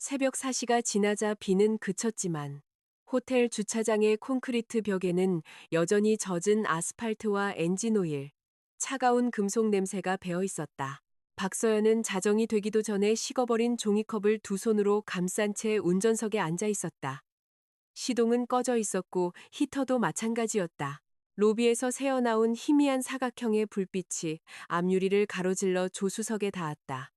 새벽 4시가 지나자 비는 그쳤지만 호텔 주차장의 콘크리트 벽에는 여전히 젖은 아스팔트와 엔진 오일, 차가운 금속 냄새가 배어 있었다. 박서연은 자정이 되기도 전에 식어버린 종이컵을 두 손으로 감싼 채 운전석에 앉아 있었다. 시동은 꺼져 있었고 히터도 마찬가지였다. 로비에서 새어나온 희미한 사각형의 불빛이 앞유리를 가로질러 조수석에 닿았다.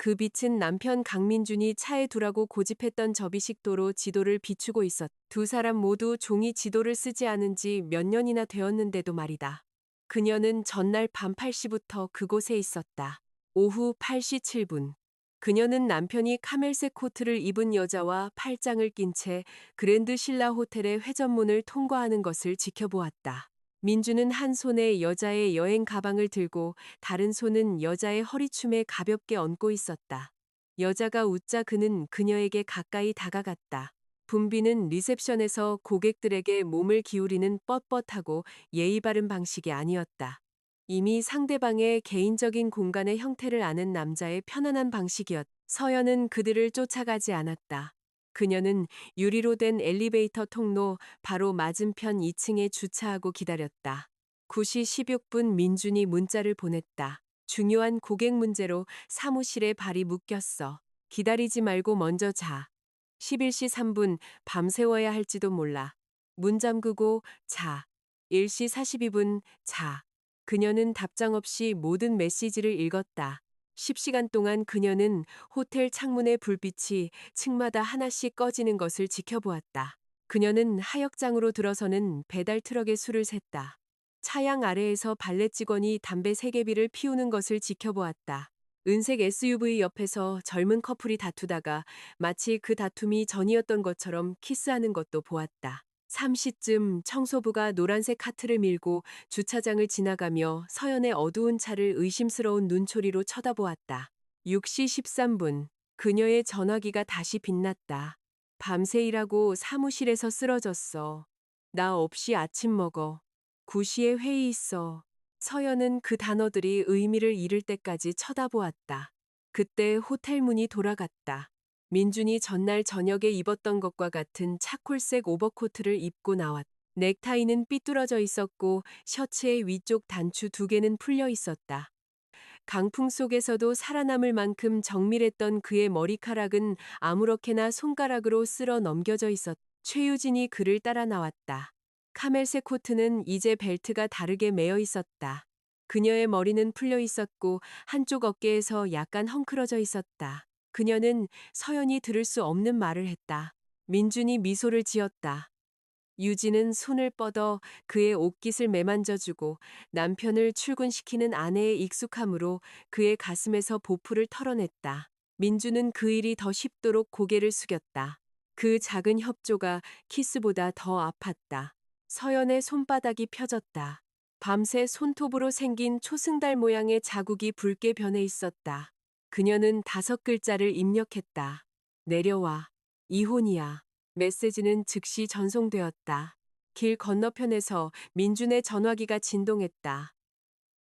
그 빛은 남편 강민준이 차에 두라고 고집했던 접이식도로 지도를 비추고 있었다. 두 사람 모두 종이 지도를 쓰지 않은 지 몇 년이나 되었는데도 말이다. 그녀는 전날 밤 8시부터 그곳에 있었다. 오후 8시 7분. 그녀는 남편이 카멜색 코트를 입은 여자와 팔짱을 낀 채 그랜드 신라 호텔의 회전문을 통과하는 것을 지켜보았다. 민주는 한 손에 여자의 여행 가방을 들고 다른 손은 여자의 허리춤에 가볍게 얹고 있었다. 여자가 웃자 그는 그녀에게 가까이 다가갔다. 분비는 리셉션에서 고객들에게 몸을 기울이는 뻣뻣하고 예의 바른 방식이 아니었다. 이미 상대방의 개인적인 공간의 형태를 아는 남자의 편안한 방식이었다. 서연은 그들을 쫓아가지 않았다. 그녀는 유리로 된 엘리베이터 통로 바로 맞은편 2층에 주차하고 기다렸다. 9시 16분 민준이 문자를 보냈다. 중요한 고객 문제로 사무실에 발이 묶였어. 기다리지 말고 먼저 자. 11시 3분 밤새워야 할지도 몰라. 문 잠그고 자. 1시 42분 자. 그녀는 답장 없이 모든 메시지를 읽었다. 10시간 동안 그녀는 호텔 창문의 불빛이 층마다 하나씩 꺼지는 것을 지켜보았다. 그녀는 하역장으로 들어서는 배달 트럭의 수를 셌다. 차양 아래에서 발레 직원이 담배 세개비를 피우는 것을 지켜보았다. 은색 SUV 옆에서 젊은 커플이 다투다가 마치 그 다툼이 전이었던 것처럼 키스하는 것도 보았다. 3시쯤 청소부가 노란색 카트를 밀고 주차장을 지나가며 서연의 어두운 차를 의심스러운 눈초리로 쳐다보았다. 6시 13분, 그녀의 전화기가 다시 빛났다. 밤새 일하고 사무실에서 쓰러졌어. 나 없이 아침 먹어. 9시에 회의 있어. 서연은 그 단어들이 의미를 잃을 때까지 쳐다보았다. 그때 호텔 문이 돌아갔다. 민준이 전날 저녁에 입었던 것과 같은 차콜색 오버코트를 입고 나왔다. 넥타이는 삐뚤어져 있었고 셔츠의 위쪽 단추 2개는 풀려 있었다. 강풍 속에서도 살아남을 만큼 정밀했던 그의 머리카락은 아무렇게나 손가락으로 쓸어 넘겨져 있었다. 최유진이 그를 따라 나왔다. 카멜색 코트는 이제 벨트가 다르게 매어 있었다. 그녀의 머리는 풀려 있었고 한쪽 어깨에서 약간 헝클어져 있었다. 그녀는 서연이 들을 수 없는 말을 했다. 민준이 미소를 지었다. 유진은 손을 뻗어 그의 옷깃을 매만져주고 남편을 출근시키는 아내의 익숙함으로 그의 가슴에서 보풀을 털어냈다. 민주는 그 일이 더 쉽도록 고개를 숙였다. 그 작은 협조가 키스보다 더 아팠다. 서연의 손바닥이 펴졌다. 밤새 손톱으로 생긴 초승달 모양의 자국이 붉게 변해 있었다. 그녀는 5글자를 입력했다. 내려와. 이혼이야. 메시지는 즉시 전송되었다. 길 건너편에서 민준의 전화기가 진동했다.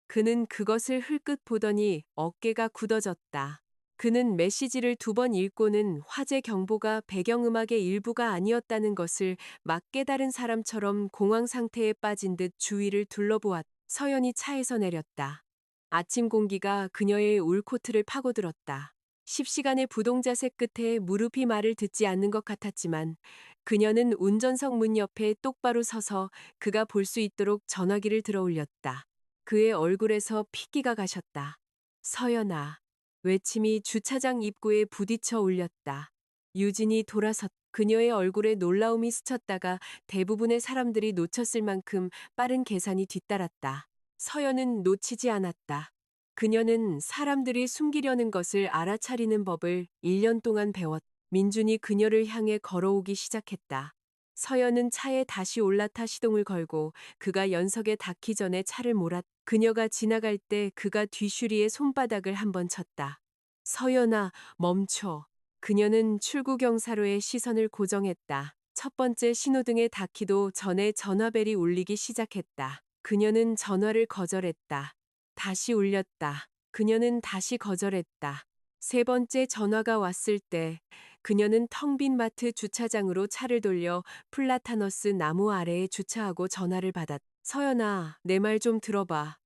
그는 그것을 흘끗 보더니 어깨가 굳어졌다. 그는 메시지를 2번 읽고는 화재 경보가 배경음악의 일부가 아니었다는 것을 막 깨달은 사람처럼 공황 상태에 빠진 듯 주위를 둘러보았다. 서연이 차에서 내렸다. 아침 공기가 그녀의 울코트를 파고들었다. 10시간의 부동자세 끝에 무릎이 말을 듣지 않는 것 같았지만 그녀는 운전석 문 옆에 똑바로 서서 그가 볼 수 있도록 전화기를 들어 올렸다. 그의 얼굴에서 핏기가 가셨다. 서연아. 외침이 주차장 입구에 부딪혀 울렸다. 유진이 돌아섰. 그녀의 얼굴에 놀라움이 스쳤다가 대부분의 사람들이 놓쳤을 만큼 빠른 계산이 뒤따랐다. 서연은 놓치지 않았다. 그녀는 사람들이 숨기려는 것을 알아차리는 법을 1년 동안 배웠다. 민준이 그녀를 향해 걸어오기 시작했다. 서연은 차에 다시 올라타 시동을 걸고 그가 연석에 닿기 전에 차를 몰았다. 그녀가 지나갈 때 그가 뒤슈리에 손바닥을 한번 쳤다. 서연아, 멈춰. 그녀는 출구 경사로의 시선을 고정했다. 첫 번째 신호등에 닿기도 전에 전화벨이 울리기 시작했다. 그녀는 전화를 거절했다. 다시 울렸다. 그녀는 다시 거절했다. 세 번째 전화가 왔을 때 그녀는 텅 빈 마트 주차장으로 차를 돌려 플라타너스 나무 아래에 주차하고 전화를 받았. 서연아, 내 말 좀 들어봐.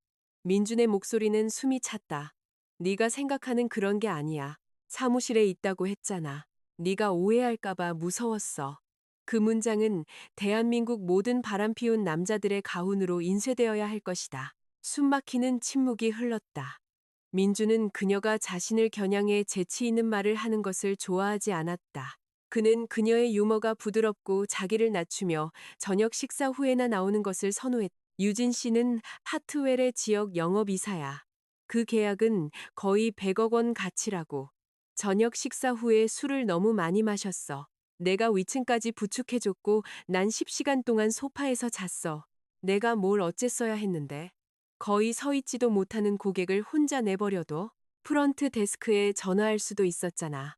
민준의 목소리는 숨이 찼다. 네가 생각하는 그런 게 아니야. 사무실에 있다고 했잖아. 네가 오해할까봐 무서웠어. 그 문장은 대한민국 모든 바람피운 남자들의 가훈으로 인쇄되어야 할 것이다. 숨막히는 침묵이 흘렀다. 민주는 그녀가 자신을 겨냥해 재치 있는 말을 하는 것을 좋아하지 않았다. 그는 그녀의 유머가 부드럽고 자기를 낮추며 저녁 식사 후에나 나오는 것을 선호했다. 유진 씨는 하트웰의 지역 영업이사야. 그 계약은 거의 100억 원 가치라고. 저녁 식사 후에 술을 너무 많이 마셨어. 내가 위층까지 부축해줬고 난 10시간 동안 소파에서 잤어. 내가 뭘 어쨌어야 했는데. 거의 서 있지도 못하는 고객을 혼자 내버려둬. 프런트 데스크에 전화할 수도 있었잖아.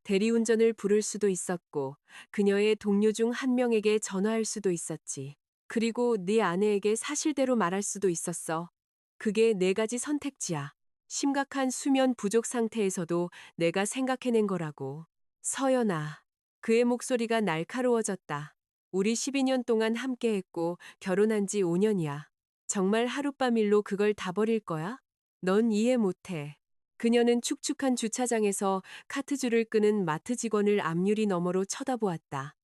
대리운전을 부를 수도 있었고 그녀의 동료 중 한 명에게 전화할 수도 있었지. 그리고 네 아내에게 사실대로 말할 수도 있었어. 그게 네 가지 선택지야. 심각한 수면 부족 상태에서도 내가 생각해낸 거라고. 서연아. 그의 목소리가 날카로워졌다. 우리 12년 동안 함께했고 결혼한 지 5년이야. 정말 하룻밤 일로 그걸 다 버릴 거야? 넌 이해 못해. 그녀는 축축한 주차장에서 카트줄을 끄는 마트 직원을 앞유리 너머로 쳐다보았다.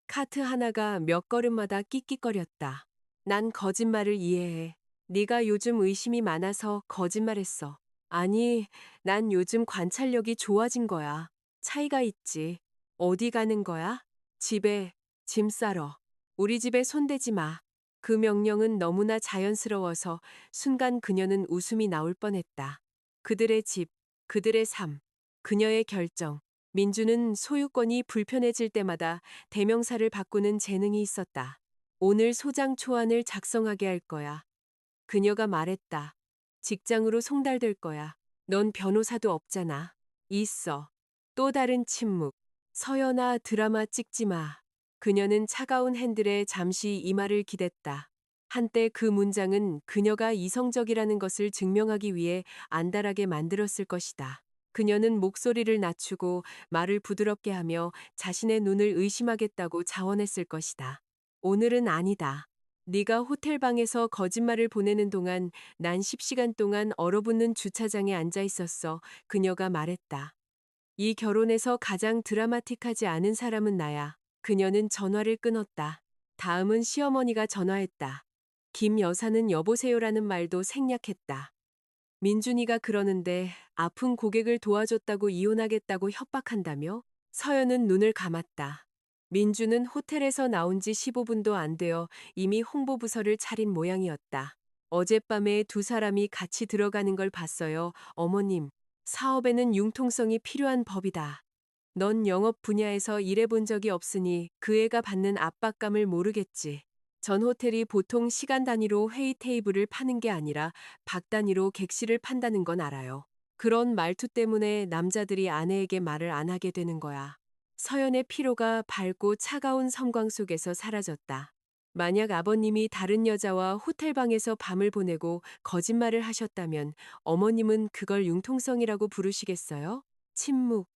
카트 하나가 몇 걸음마다 끽끽거렸다. 난 거짓말을 이해해. 네가 요즘 의심이 많아서 거짓말했어. 아니, 난 요즘 관찰력이 좋아진 거야. 차이가 있지. 어디 가는 거야? 집에, 짐 싸러. 우리 집에 손대지 마. 그 명령은 너무나 자연스러워서 순간 그녀는 웃음이 나올 뻔했다. 그들의 집, 그들의 삶, 그녀의 결정. 민주는 소유권이 불편해질 때마다 대명사를 바꾸는 재능이 있었다. 오늘 소장 초안을 작성하게 할 거야. 그녀가 말했다. 직장으로 송달될 거야. 넌 변호사도 없잖아. 있어. 또 다른 침묵. 서연아, 드라마 찍지 마. 그녀는 차가운 핸들에 잠시 이마를 기댔다. 한때 그 문장은 그녀가 이성적이라는 것을 증명하기 위해 안달하게 만들었을 것이다. 그녀는 목소리를 낮추고 말을 부드럽게 하며 자신의 눈을 의심하겠다고 자원했을 것이다. 오늘은 아니다. 네가 호텔 방에서 거짓말을 보내는 동안 난 10시간 동안 얼어붙는 주차장에 앉아 있었어. 그녀가 말했다. 이 결혼에서 가장 드라마틱하지 않은 사람은 나야. 그녀는 전화를 끊었다. 다음은 시어머니가 전화했다. 김 여사는 여보세요라는 말도 생략했다. 민준이가 그러는데 아픈 고객을 도와줬다고 이혼하겠다고 협박한다며? 서연은 눈을 감았다. 민주는 호텔에서 나온 지 15분도 안 되어 이미 홍보부서를 차린 모양이었다. 어젯밤에 두 사람이 같이 들어가는 걸 봤어요. 어머님, 사업에는 융통성이 필요한 법이다. 넌 영업 분야에서 일해본 적이 없으니 그 애가 받는 압박감을 모르겠지. 전 호텔이 보통 시간 단위로 회의 테이블을 파는 게 아니라 박 단위로 객실을 판다는 건 알아요. 그런 말투 때문에 남자들이 아내에게 말을 안 하게 되는 거야. 서연의 피로가 밝고 차가운 섬광 속에서 사라졌다. 만약 아버님이 다른 여자와 호텔방에서 밤을 보내고 거짓말을 하셨다면 어머님은 그걸 융통성이라고 부르시겠어요? 침묵.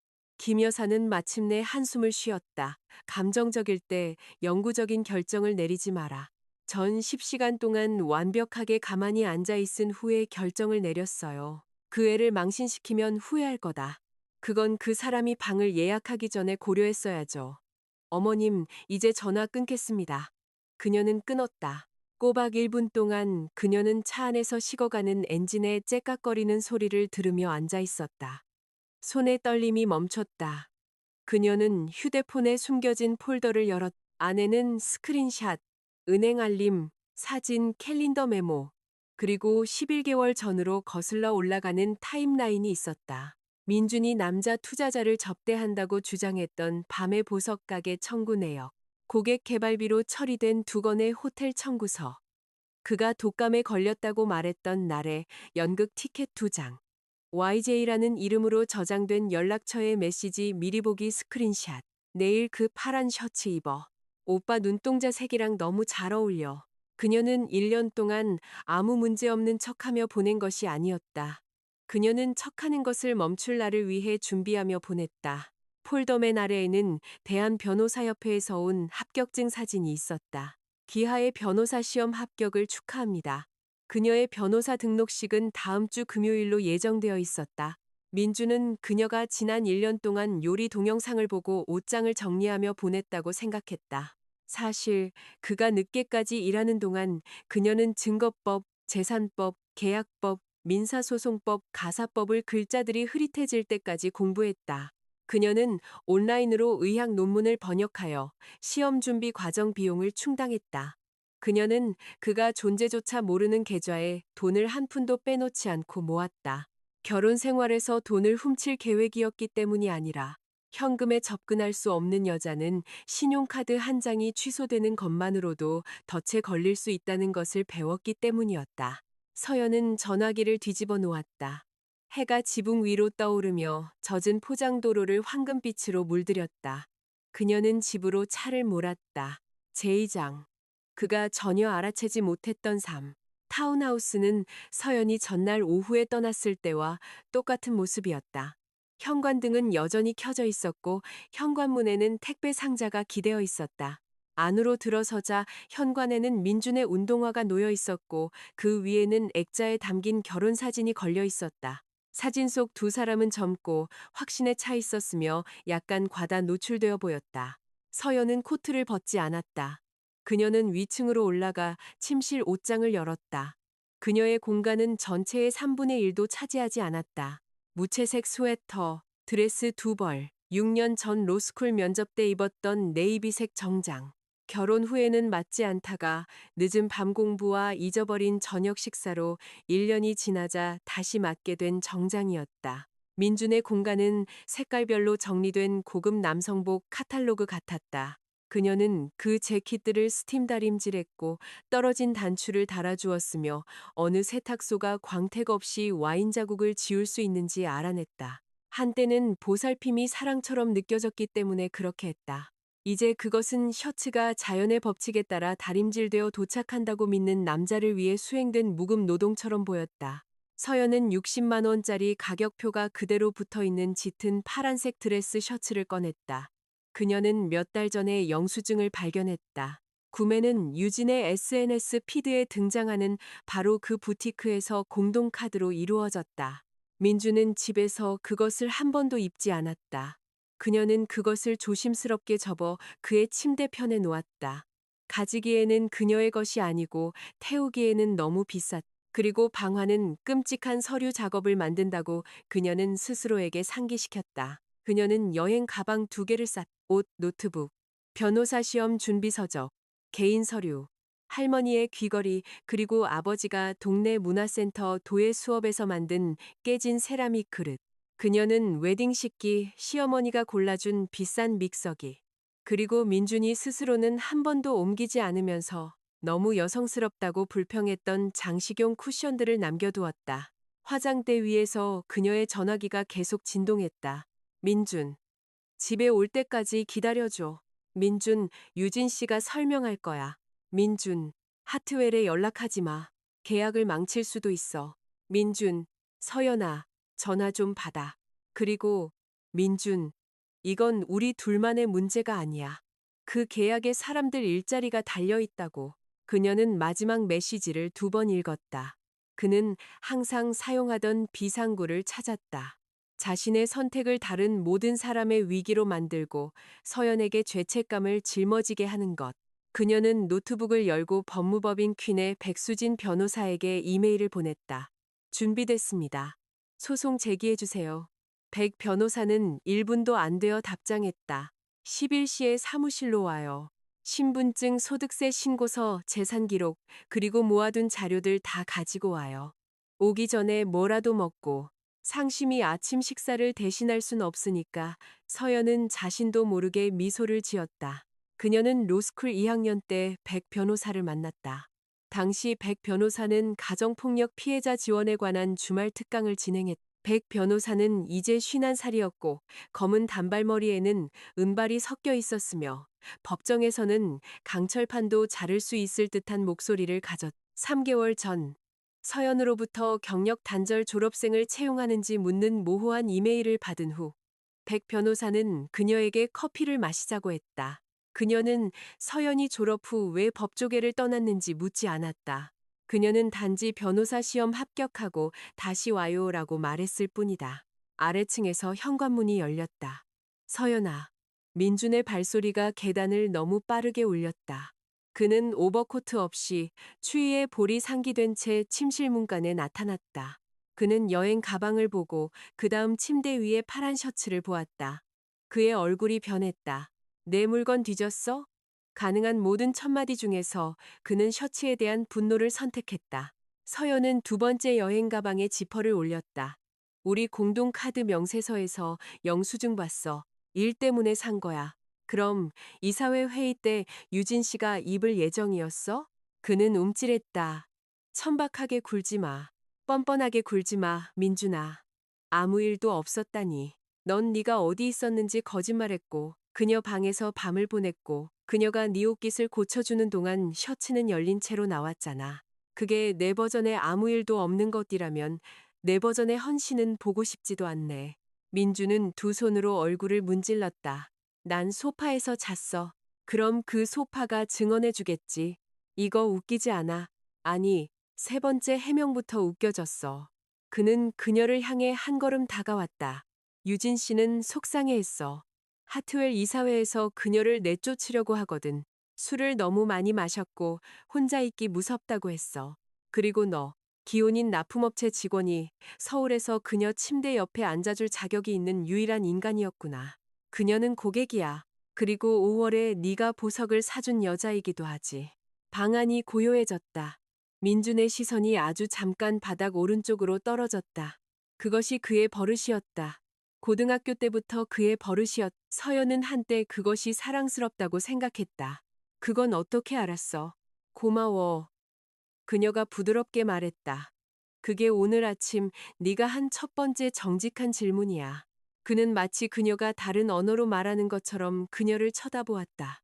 김 여사는 마침내 한숨을 쉬었다. 감정적일 때 영구적인 결정을 내리지 마라. 전 10시간 동안 완벽하게 가만히 앉아 있은 후에 결정을 내렸어요. 그 애를 망신시키면 후회할 거다. 그건 그 사람이 방을 예약하기 전에 고려했어야죠. 어머님, 이제 전화 끊겠습니다. 그녀는 끊었다. 꼬박 1분 동안 그녀는 차 안에서 식어가는 엔진의 째깍거리는 소리를 들으며 앉아 있었다. 손의 떨림이 멈췄다. 그녀는 휴대폰에 숨겨진 폴더를 열었. 안에는 스크린샷, 은행 알림, 사진, 캘린더 메모, 그리고 11개월 전으로 거슬러 올라가는 타임라인이 있었다. 민준이 남자 투자자를 접대한다고 주장했던 밤의 보석 가게 청구 내역, 고객 개발비로 처리된 2건의 호텔 청구서, 그가 독감에 걸렸다고 말했던 날의 연극 티켓 2장, YJ라는 이름으로 저장된 연락처의 메시지 미리 보기 스크린샷. 내일 그 파란 셔츠 입어. 오빠 눈동자 색이랑 너무 잘 어울려. 그녀는 1년 동안 아무 문제 없는 척하며 보낸 것이 아니었다. 그녀는 척하는 것을 멈출 날을 위해 준비하며 보냈다. 폴더맨 아래에는 대한변호사협회에서 온 합격증 사진이 있었다. 기하의 변호사 시험 합격을 축하합니다. 그녀의 변호사 등록식은 다음 주 금요일로 예정되어 있었다. 민주는 그녀가 지난 1년 동안 요리 동영상을 보고 옷장을 정리하며 보냈다고 생각했다. 사실 그가 늦게까지 일하는 동안 그녀는 증거법, 재산법, 계약법, 민사소송법, 가사법을 글자들이 흐릿해질 때까지 공부했다. 그녀는 온라인으로 의학 논문을 번역하여 시험 준비 과정 비용을 충당했다. 그녀는 그가 존재조차 모르는 계좌에 돈을 한 푼도 빼놓지 않고 모았다. 결혼 생활에서 돈을 훔칠 계획이었기 때문이 아니라 현금에 접근할 수 없는 여자는 신용카드 한 장이 취소되는 것만으로도 덫에 걸릴 수 있다는 것을 배웠기 때문이었다. 서연은 전화기를 뒤집어 놓았다. 해가 지붕 위로 떠오르며 젖은 포장도로를 황금빛으로 물들였다. 그녀는 집으로 차를 몰았다. 제2장. 그가 전혀 알아채지 못했던 삶. 타운하우스는 서연이 전날 오후에 떠났을 때와 똑같은 모습이었다. 현관등은 여전히 켜져 있었고 현관문에는 택배 상자가 기대어 있었다. 안으로 들어서자 현관에는 민준의 운동화가 놓여 있었고 그 위에는 액자에 담긴 결혼 사진이 걸려 있었다. 사진 속 두 사람은 젊고 확신에 차 있었으며 약간 과다 노출되어 보였다. 서연은 코트를 벗지 않았다. 그녀는 위층으로 올라가 침실 옷장을 열었다. 그녀의 공간은 전체의 3분의 1도 차지하지 않았다. 무채색 스웨터, 드레스 2벌, 6년 전 로스쿨 면접 때 입었던 네이비색 정장. 결혼 후에는 맞지 않다가 늦은 밤 공부와 잊어버린 저녁 식사로 1년이 지나자 다시 맞게 된 정장이었다. 민준의 공간은 색깔별로 정리된 고급 남성복 카탈로그 같았다. 그녀는 그 재킷들을 스팀 다림질했고 떨어진 단추를 달아주었으며 어느 세탁소가 광택 없이 와인 자국을 지울 수 있는지 알아냈다. 한때는 보살핌이 사랑처럼 느껴졌기 때문에 그렇게 했다. 이제 그것은 셔츠가 자연의 법칙에 따라 다림질되어 도착한다고 믿는 남자를 위해 수행된 무급 노동처럼 보였다. 서연은 60만 원짜리 가격표가 그대로 붙어 있는 짙은 파란색 드레스 셔츠를 꺼냈다. 그녀는 몇 달 전에 영수증을 발견했다. 구매는 유진의 SNS 피드에 등장하는 바로 그 부티크에서 공동카드로 이루어졌다. 민주는 집에서 그것을 한 번도 입지 않았다. 그녀는 그것을 조심스럽게 접어 그의 침대편에 놓았다. 가지기에는 그녀의 것이 아니고 태우기에는 너무 비쌌다. 그리고 방화는 끔찍한 서류 작업을 만든다고 그녀는 스스로에게 상기시켰다. 그녀는 여행 가방 2개를 쌌다. 옷, 노트북, 변호사 시험 준비 서적, 개인 서류, 할머니의 귀걸이, 그리고 아버지가 동네 문화센터 도예 수업에서 만든 깨진 세라믹 그릇. 그녀는 웨딩 식기, 시어머니가 골라준 비싼 믹서기, 그리고 민준이 스스로는 한 번도 옮기지 않으면서 너무 여성스럽다고 불평했던 장식용 쿠션들을 남겨두었다. 화장대 위에서 그녀의 전화기가 계속 진동했다. 민준. 집에 올 때까지 기다려줘. 민준, 유진 씨가 설명할 거야. 민준, 하트웰에 연락하지 마. 계약을 망칠 수도 있어. 민준, 서연아, 전화 좀 받아. 그리고, 민준, 이건 우리 둘만의 문제가 아니야. 그 계약에 사람들 일자리가 달려 있다고. 그녀는 마지막 메시지를 2번 읽었다. 그는 항상 사용하던 비상구를 찾았다. 자신의 선택을 다른 모든 사람의 위기로 만들고 서연에게 죄책감을 짊어지게 하는 것. 그녀는 노트북을 열고 법무법인 퀸의 백수진 변호사에게 이메일을 보냈다. 준비됐습니다. 소송 제기해주세요. 백 변호사는 1분도 안 되어 답장했다. 11시에 사무실로 와요. 신분증, 소득세 신고서, 재산기록, 그리고 모아둔 자료들 다 가지고 와요. 오기 전에 뭐라도 먹고. 상심이 아침 식사를 대신할 순 없으니까 서연은 자신도 모르게 미소를 지었다. 그녀는 로스쿨 2학년 때 백 변호사를 만났다. 당시 백 변호사는 가정폭력 피해자 지원에 관한 주말 특강을 진행했다. 백 변호사는 이제 51살이었고 검은 단발머리에는 은발이 섞여 있었으며 법정에서는 강철판도 자를 수 있을 듯한 목소리를 가졌다. 3개월 전 서연으로부터 경력 단절 졸업생을 채용하는지 묻는 모호한 이메일을 받은 후 백 변호사는 그녀에게 커피를 마시자고 했다. 그녀는 서연이 졸업 후 왜 법조계를 떠났는지 묻지 않았다. 그녀는 단지 변호사 시험 합격하고 다시 와요라고 말했을 뿐이다. 아래층에서 현관문이 열렸다. 서연아. 민준의 발소리가 계단을 너무 빠르게 울렸다. 그는 오버코트 없이 추위에 볼이 상기된 채 침실 문간에 나타났다. 그는 여행 가방을 보고 그 다음 침대 위에 파란 셔츠를 보았다. 그의 얼굴이 변했다. 내 물건 뒤졌어? 가능한 모든 첫마디 중에서 그는 셔츠에 대한 분노를 선택했다. 서연은 두 번째 여행 가방에 지퍼를 올렸다. 우리 공동 카드 명세서에서 영수증 봤어. 일 때문에 산 거야. 그럼 이사회 회의 때 유진 씨가 입을 예정이었어? 그는 움찔했다. 천박하게 굴지 마. 뻔뻔하게 굴지 마, 민준아. 아무 일도 없었다니. 넌 네가 어디 있었는지 거짓말했고 그녀 방에서 밤을 보냈고 그녀가 네 옷깃을 고쳐주는 동안 셔츠는 열린 채로 나왔잖아. 그게 내 버전의 아무 일도 없는 것이라면 내 버전의 헌신은 보고 싶지도 않네. 민주는 두 손으로 얼굴을 문질렀다. 난 소파에서 잤어. 그럼 그 소파가 증언해주겠지. 이거 웃기지 않아. 아니, 세 번째 해명부터 웃겨졌어. 그는 그녀를 향해 한 걸음 다가왔다. 유진 씨는 속상해했어. 하트웰 이사회에서 그녀를 내쫓으려고 하거든. 술을 너무 많이 마셨고 혼자 있기 무섭다고 했어. 그리고 너, 기혼인 납품업체 직원이 서울에서 그녀 침대 옆에 앉아줄 자격이 있는 유일한 인간이었구나. 그녀는 고객이야. 그리고 5월에 네가 보석을 사준 여자이기도 하지. 방안이 고요해졌다. 민준의 시선이 아주 잠깐 바닥 오른쪽으로 떨어졌다. 그것이 그의 버릇이었다. 고등학교 때부터 그의 버릇이었. 서연은 한때 그것이 사랑스럽다고 생각했다. 그건 어떻게 알았어? 고마워. 그녀가 부드럽게 말했다. 그게 오늘 아침 네가 한 첫 번째 정직한 질문이야. 그는 마치 그녀가 다른 언어로 말하는 것처럼 그녀를 쳐다보았다.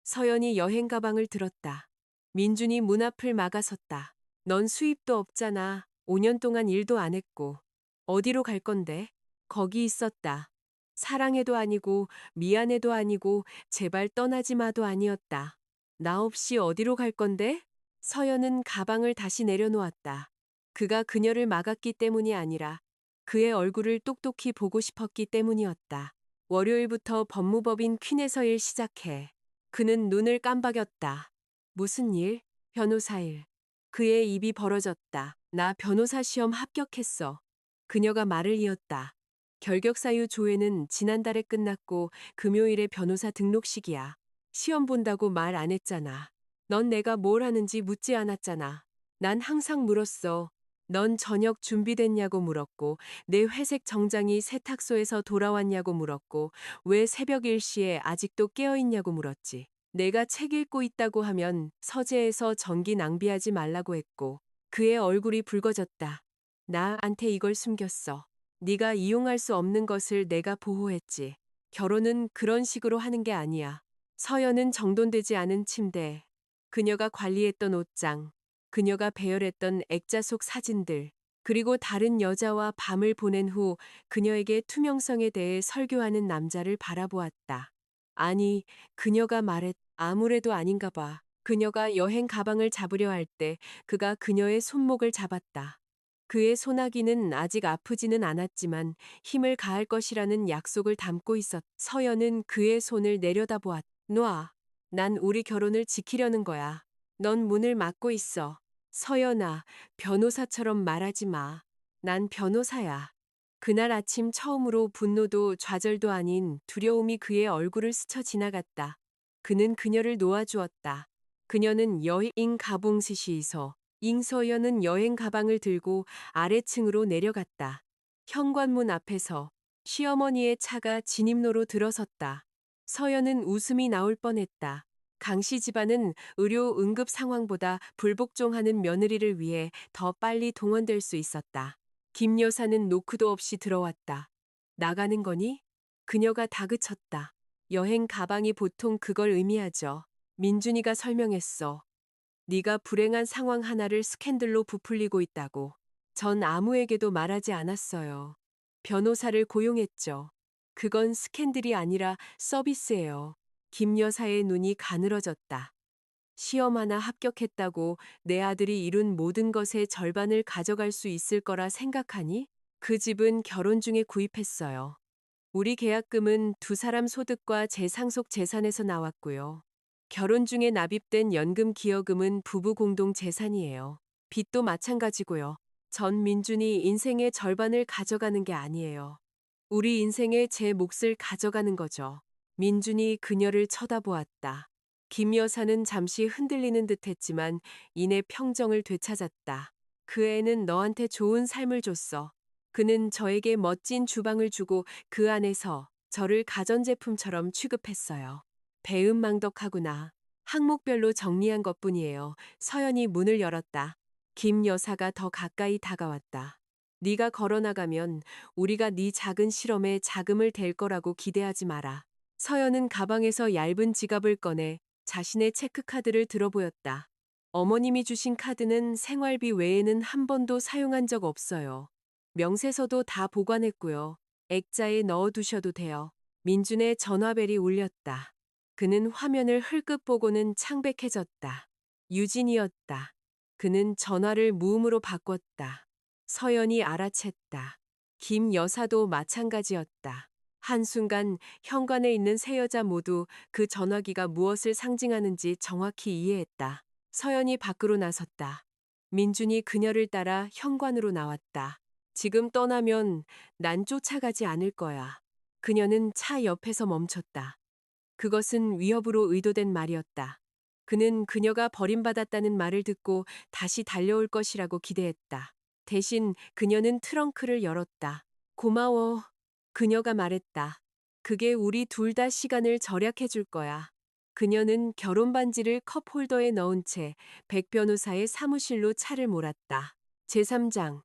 서연이 여행 가방을 들었다. 민준이 문 앞을 막아섰다. 넌 수입도 없잖아. 5년 동안 일도 안 했고. 어디로 갈 건데? 거기 있었다. 사랑해도 아니고 미안해도 아니고 제발 떠나지 마도 아니었다. 나 없이 어디로 갈 건데? 서연은 가방을 다시 내려놓았다. 그가 그녀를 막았기 때문이 아니라 그의 얼굴을 똑똑히 보고 싶었기 때문이었다. 월요일부터 법무법인 퀸에서 일 시작해. 그는 눈을 깜박였다. 무슨 일? 변호사 일. 그의 입이 벌어졌다. 나 변호사 시험 합격했어. 그녀가 말을 이었다. 결격사유 조회는 지난달에 끝났고 금요일에 변호사 등록식이야. 시험 본다고 말 안 했잖아. 넌 내가 뭘 하는지 묻지 않았잖아. 난 항상 물었어. 넌 저녁 준비됐냐고 물었고, 내 회색 정장이 세탁소에서 돌아왔냐고 물었고, 왜 새벽 1시에 아직도 깨어있냐고 물었지. 내가 책 읽고 있다고 하면 서재에서 전기 낭비하지 말라고 했고, 그의 얼굴이 붉어졌다. 나한테 이걸 숨겼어. 네가 이용할 수 없는 것을 내가 보호했지. 결혼은 그런 식으로 하는 게 아니야. 서연은 정돈되지 않은 침대, 그녀가 관리했던 옷장, 그녀가 배열했던 액자 속 사진들, 그리고 다른 여자와 밤을 보낸 후 그녀에게 투명성에 대해 설교하는 남자를 바라보았다. 아니, 그녀가 말했, 아무래도 아닌가 봐. 그녀가 여행 가방을 잡으려 할 때 그가 그녀의 손목을 잡았다. 그의 소나기는 아직 아프지는 않았지만 힘을 가할 것이라는 약속을 담고 있었. 서연은 그의 손을 내려다보았. 놔. 난 우리 결혼을 지키려는 거야. 넌 문을 막고 있어. 서연아, 변호사처럼 말하지 마. 난 변호사야. 그날 아침 처음으로 분노도 좌절도 아닌 두려움이 그의 얼굴을 스쳐 지나갔다. 그는 그녀를 놓아주었다. 그녀는 여행 가봉시시이서 잉서연은 여행 가방을 들고 아래층으로 내려갔다. 현관문 앞에서 시어머니의 차가 진입로로 들어섰다. 서연은 웃음이 나올 뻔했다. 강씨 집안은 의료 응급 상황보다 불복종하는 며느리를 위해 더 빨리 동원될 수 있었다. 김 여사는 노크도 없이 들어왔다. 나가는 거니? 그녀가 다그쳤다. 여행 가방이 보통 그걸 의미하죠. 민준이가 설명했어. 네가 불행한 상황 하나를 스캔들로 부풀리고 있다고. 전 아무에게도 말하지 않았어요. 변호사를 고용했죠. 그건 스캔들이 아니라 서비스예요. 김 여사의 눈이 가늘어졌다. 시험 하나 합격했다고 내 아들이 이룬 모든 것의 절반을 가져갈 수 있을 거라 생각하니? 그 집은 결혼 중에 구입했어요. 우리 계약금은 두 사람 소득과 재상속 재산에서 나왔고요. 결혼 중에 납입된 연금 기여금은 부부 공동 재산이에요. 빚도 마찬가지고요. 전 민준이 인생의 절반을 가져가는 게 아니에요. 우리 인생의 제 몫을 가져가는 거죠. 민준이 그녀를 쳐다보았다. 김 여사는 잠시 흔들리는 듯 했지만 이내 평정을 되찾았다. 그 애는 너한테 좋은 삶을 줬어. 그는 저에게 멋진 주방을 주고 그 안에서 저를 가전제품처럼 취급했어요. 배은망덕하구나. 항목별로 정리한 것뿐이에요. 서연이 문을 열었다. 김 여사가 더 가까이 다가왔다. 네가 걸어나가면 우리가 네 작은 실험에 자금을 댈 거라고 기대하지 마라. 서연은 가방에서 얇은 지갑을 꺼내 자신의 체크카드를 들어보였다. 어머님이 주신 카드는 생활비 외에는 한 번도 사용한 적 없어요. 명세서도 다 보관했고요. 액자에 넣어두셔도 돼요. 민준의 전화벨이 울렸다. 그는 화면을 흘끗 보고는 창백해졌다. 유진이었다. 그는 전화를 무음으로 바꿨다. 서연이 알아챘다. 김 여사도 마찬가지였다. 한순간 현관에 있는 세 여자 모두 그 전화기가 무엇을 상징하는지 정확히 이해했다. 서연이 밖으로 나섰다. 민준이 그녀를 따라 현관으로 나왔다. 지금 떠나면 난 쫓아가지 않을 거야. 그녀는 차 옆에서 멈췄다. 그것은 위협으로 의도된 말이었다. 그는 그녀가 버림받았다는 말을 듣고 다시 달려올 것이라고 기대했다. 대신 그녀는 트렁크를 열었다. 고마워. 그녀가 말했다. 그게 우리 둘 다 시간을 절약해 줄 거야. 그녀는 결혼 반지를 컵홀더에 넣은 채 백 변호사의 사무실로 차를 몰았다. 제3장.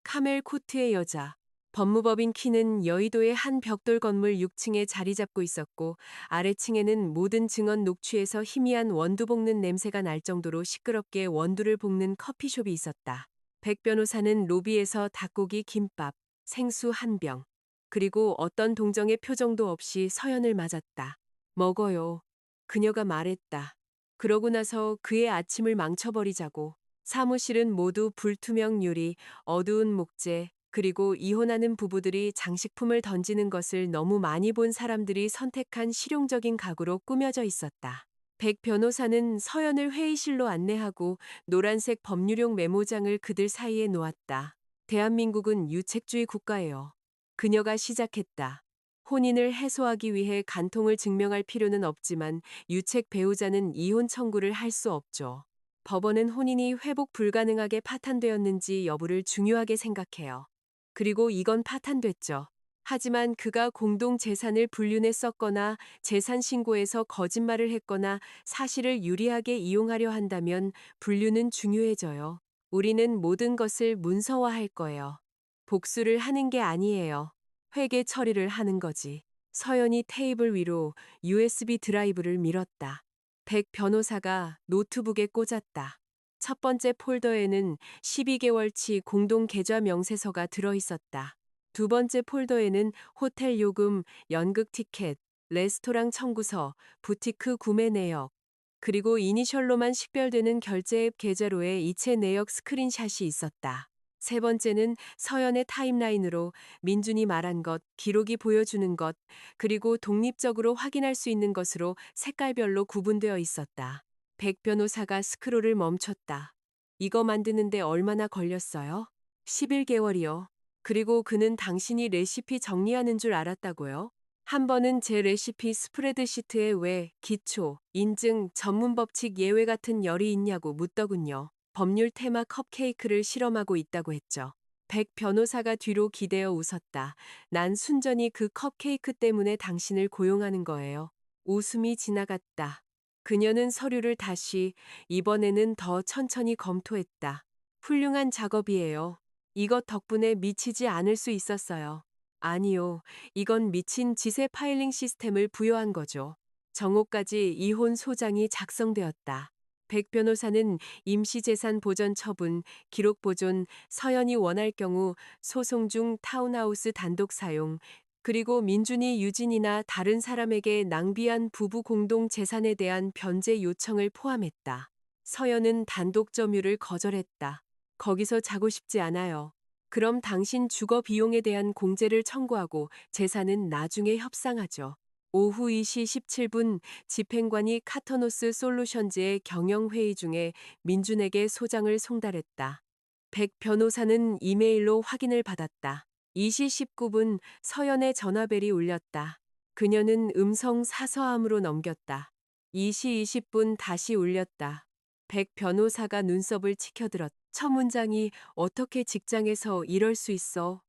카멜 코트의 여자. 법무법인 키는 여의도의 한 벽돌 건물 6층에 자리 잡고 있었고 아래층에는 모든 증언 녹취에서 희미한 원두 볶는 냄새가 날 정도로 시끄럽게 원두를 볶는 커피숍이 있었다. 백 변호사는 로비에서 닭고기 김밥, 생수 한 병, 그리고 어떤 동정의 표정도 없이 서연을 맞았다. 먹어요. 그녀가 말했다. 그러고 나서 그의 아침을 망쳐버리자고. 사무실은 모두 불투명 유리, 어두운 목재, 그리고 이혼하는 부부들이 장식품을 던지는 것을 너무 많이 본 사람들이 선택한 실용적인 가구로 꾸며져 있었다. 백 변호사는 서연을 회의실로 안내하고 노란색 법률용 메모장을 그들 사이에 놓았다. 대한민국은 유책주의 국가예요. 그녀가 시작했다. 혼인을 해소하기 위해 간통을 증명할 필요는 없지만 유책 배우자는 이혼 청구를 할 수 없죠. 법원은 혼인이 회복 불가능하게 파탄되었는지 여부를 중요하게 생각해요. 그리고 이건 파탄됐죠. 하지만 그가 공동 재산을 불륜에 썼거나 재산 신고에서 거짓말을 했거나 사실을 유리하게 이용하려 한다면 불륜은 중요해져요. 우리는 모든 것을 문서화할 거예요. 복수를 하는 게 아니에요. 회계 처리를 하는 거지. 서연이 테이블 위로 USB 드라이브를 밀었다. 백 변호사가 노트북에 꽂았다. 첫 번째 폴더에는 12개월치 공동 계좌 명세서가 들어 있었다. 두 번째 폴더에는 호텔 요금, 연극 티켓, 레스토랑 청구서, 부티크 구매 내역, 그리고 이니셜로만 식별되는 결제 앱 계좌로의 이체 내역 스크린샷이 있었다. 세 번째는 서연의 타임라인으로 민준이 말한 것, 기록이 보여주는 것, 그리고 독립적으로 확인할 수 있는 것으로 색깔별로 구분되어 있었다. 백 변호사가 스크롤을 멈췄다. 이거 만드는데 얼마나 걸렸어요? 11개월이요. 그리고 그는 당신이 레시피 정리하는 줄 알았다고요? 한 번은 제 레시피 스프레드시트에 왜 기초, 인증, 전문 법칙 예외 같은 열이 있냐고 묻더군요. 법률 테마 컵케이크를 실험하고 있다고 했죠. 백 변호사가 뒤로 기대어 웃었다. 난 순전히 그 컵케이크 때문에 당신을 고용하는 거예요. 웃음이 지나갔다. 그녀는 서류를 다시, 이번에는 더 천천히 검토했다. 훌륭한 작업이에요. 이것 덕분에 미치지 않을 수 있었어요. 아니요, 이건 미친 지세 파일링 시스템을 부여한 거죠. 정오까지 이혼 소장이 작성되었다. 백 변호사는 임시재산 보전 처분, 기록 보존, 서연이 원할 경우 소송 중 타운하우스 단독 사용, 그리고 민준이 유진이나 다른 사람에게 낭비한 부부 공동 재산에 대한 변제 요청을 포함했다. 서연은 단독 점유를 거절했다. 거기서 자고 싶지 않아요. 그럼 당신 주거 비용에 대한 공제를 청구하고 재산은 나중에 협상하죠. 오후 2시 17분 집행관이 카터노스 솔루션즈의 경영회의 중에 민준에게 소장을 송달했다. 백 변호사는 이메일로 확인을 받았다. 2시 19분 서연의 전화벨이 울렸다. 그녀는 음성 사서함으로 넘겼다. 2시 20분 다시 울렸다. 백 변호사가 눈썹을 치켜들었다. 첫 문장이 어떻게 직장에서 이럴 수 있어?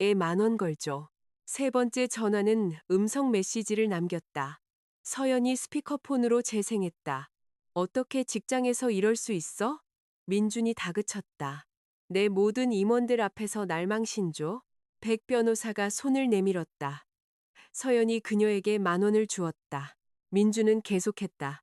에 10,000원 걸죠. 세 번째 전화는 음성 메시지를 남겼다. 서연이 스피커폰으로 재생했다. 어떻게 직장에서 이럴 수 있어? 민준이 다그쳤다. 내 모든 임원들 앞에서 날망신줘. 백 변호사가 손을 내밀었다. 서연이 그녀에게 10,000원을 주었다. 민준은 계속했다.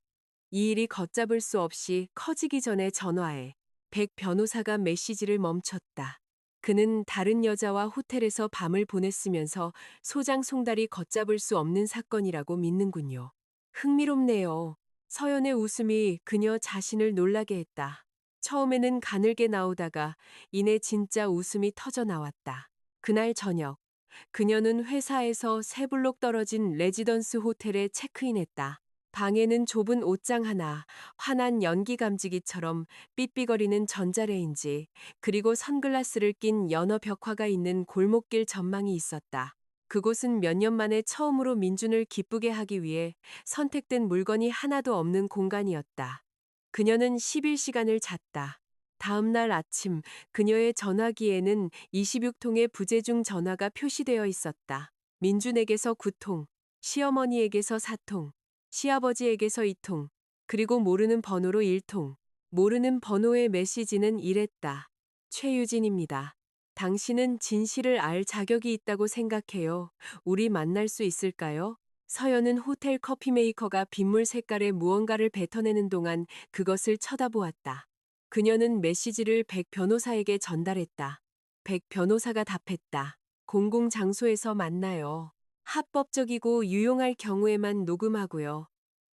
이 일이 걷잡을 수 없이 커지기 전에 전화해. 백 변호사가 메시지를 멈췄다. 그는 다른 여자와 호텔에서 밤을 보냈으면서 소장 송달이 걷잡을 수 없는 사건이라고 믿는군요. 흥미롭네요. 서연의 웃음이 그녀 자신을 놀라게 했다. 처음에는 가늘게 나오다가 이내 진짜 웃음이 터져 나왔다. 그날 저녁, 그녀는 회사에서 세 블록 떨어진 레지던스 호텔에 체크인했다. 방에는 좁은 옷장 하나, 환한 연기 감지기처럼 삐삐거리는 전자레인지, 그리고 선글라스를 낀 연어 벽화가 있는 골목길 전망이 있었다. 그곳은 몇 년 만에 처음으로 민준을 기쁘게 하기 위해 선택된 물건이 하나도 없는 공간이었다. 그녀는 11시간을 잤다. 다음 날 아침 그녀의 전화기에는 26통의 부재중 전화가 표시되어 있었다. 민준에게서 9통, 시어머니에게서 4통, 시아버지에게서 2통, 그리고 모르는 번호로 1통. 모르는 번호의 메시지는 이랬다. 최유진입니다. 당신은 진실을 알 자격이 있다고 생각해요. 우리 만날 수 있을까요? 서연은 호텔 커피 메이커가 빗물 색깔의 무언가를 뱉어내는 동안 그것을 쳐다보았다. 그녀는 메시지를 백 변호사에게 전달했다. 백 변호사가 답했다. 공공장소에서 만나요. 합법적이고 유용할 경우에만 녹음하고요.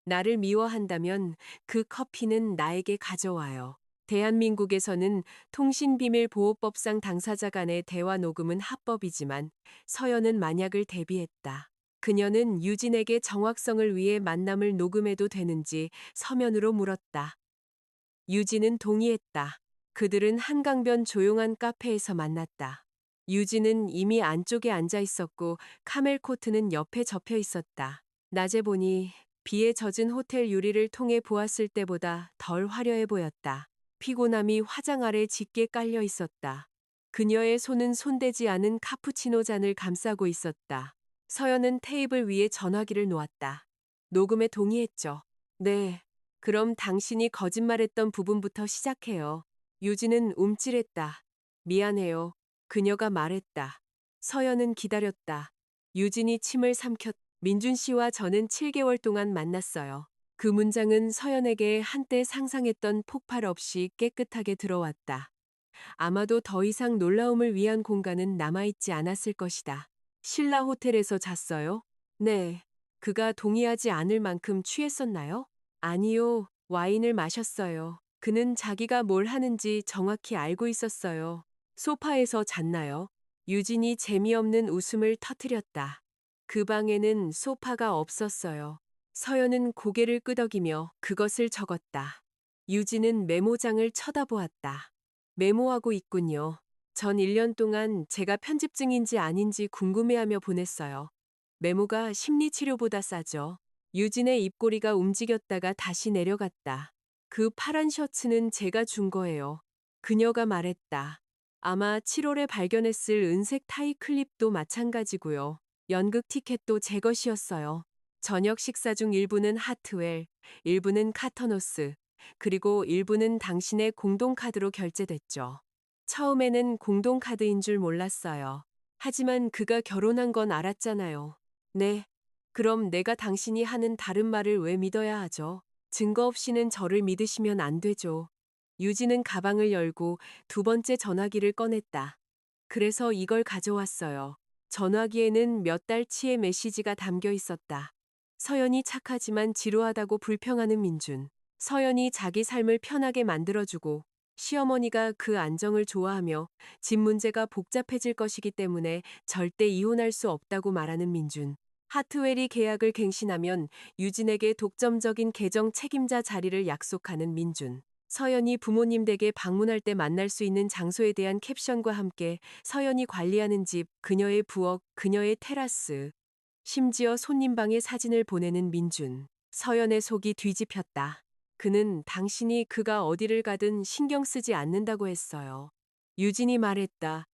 나를 미워한다면 그 커피는 나에게 가져와요. 대한민국에서는 통신비밀보호법상 당사자 간의 대화 녹음은 합법이지만 서연은 만약을 대비했다. 그녀는 유진에게 정확성을 위해 만남을 녹음해도 되는지 서면으로 물었다. 유진은 동의했다. 그들은 한강변 조용한 카페에서 만났다. 유진은 이미 안쪽에 앉아 있었고 카멜 코트는 옆에 접혀 있었다. 낮에 보니 비에 젖은 호텔 유리를 통해 보았을 때보다 덜 화려해 보였다. 피곤함이 화장 아래 짙게 깔려 있었다. 그녀의 손은 손대지 않은 카푸치노 잔을 감싸고 있었다. 서연은 테이블 위에 전화기를 놓았다. 녹음에 동의했죠. 네. 그럼 당신이 거짓말했던 부분부터 시작해요. 유진은 움찔했다. 미안해요. 그녀가 말했다. 서연은 기다렸다. 유진이 침을 삼켰. 민준 씨와 저는 7개월 동안 만났어요. 그 문장은 서연에게 한때 상상했던 폭발 없이 깨끗하게 들어왔다. 아마도 더 이상 놀라움을 위한 공간은 남아있지 않았을 것이다. 신라 호텔에서 잤어요? 네. 그가 동의하지 않을 만큼 취했었나요? 아니요. 와인을 마셨어요. 그는 자기가 뭘 하는지 정확히 알고 있었어요. 소파에서 잤나요? 유진이 재미없는 웃음을 터뜨렸다. 그 방에는 소파가 없었어요. 서연은 고개를 끄덕이며 그것을 적었다. 유진은 메모장을 쳐다보았다. 메모하고 있군요. 전 1년 동안 제가 편집증인지 아닌지 궁금해하며 보냈어요. 메모가 심리치료보다 싸죠. 유진의 입꼬리가 움직였다가 다시 내려갔다. 그 파란 셔츠는 제가 준 거예요. 그녀가 말했다. 아마 7월에 발견했을 은색 타이 클립도 마찬가지고요. 연극 티켓도 제 것이었어요. 저녁 식사 중 일부는 하트웰, 일부는 카터노스, 그리고 일부는 당신의 공동카드로 결제됐죠. 처음에는 공동카드인 줄 몰랐어요. 하지만 그가 결혼한 건 알았잖아요. 네. 그럼 내가 당신이 하는 다른 말을 왜 믿어야 하죠? 증거 없이는 저를 믿으시면 안 되죠. 유진은 가방을 열고 두 번째 전화기를 꺼냈다. 그래서 이걸 가져왔어요. 전화기에는 몇 달치의 메시지가 담겨 있었다. 서연이 착하지만 지루하다고 불평하는 민준. 서연이 자기 삶을 편하게 만들어주고 시어머니가 그 안정을 좋아하며 집 문제가 복잡해질 것이기 때문에 절대 이혼할 수 없다고 말하는 민준. 하트웰이 계약을 갱신하면 유진에게 독점적인 계정 책임자 자리를 약속하는 민준. 서연이 부모님 댁에 방문할 때 만날 수 있는 장소에 대한 캡션과 함께 서연이 관리하는 집, 그녀의 부엌, 그녀의 테라스, 심지어 손님방의 사진을 보내는 민준. 서연의 속이 뒤집혔다. 그는 당신이 그가 어디를 가든 신경 쓰지 않는다고 했어요. 유진이 말했다.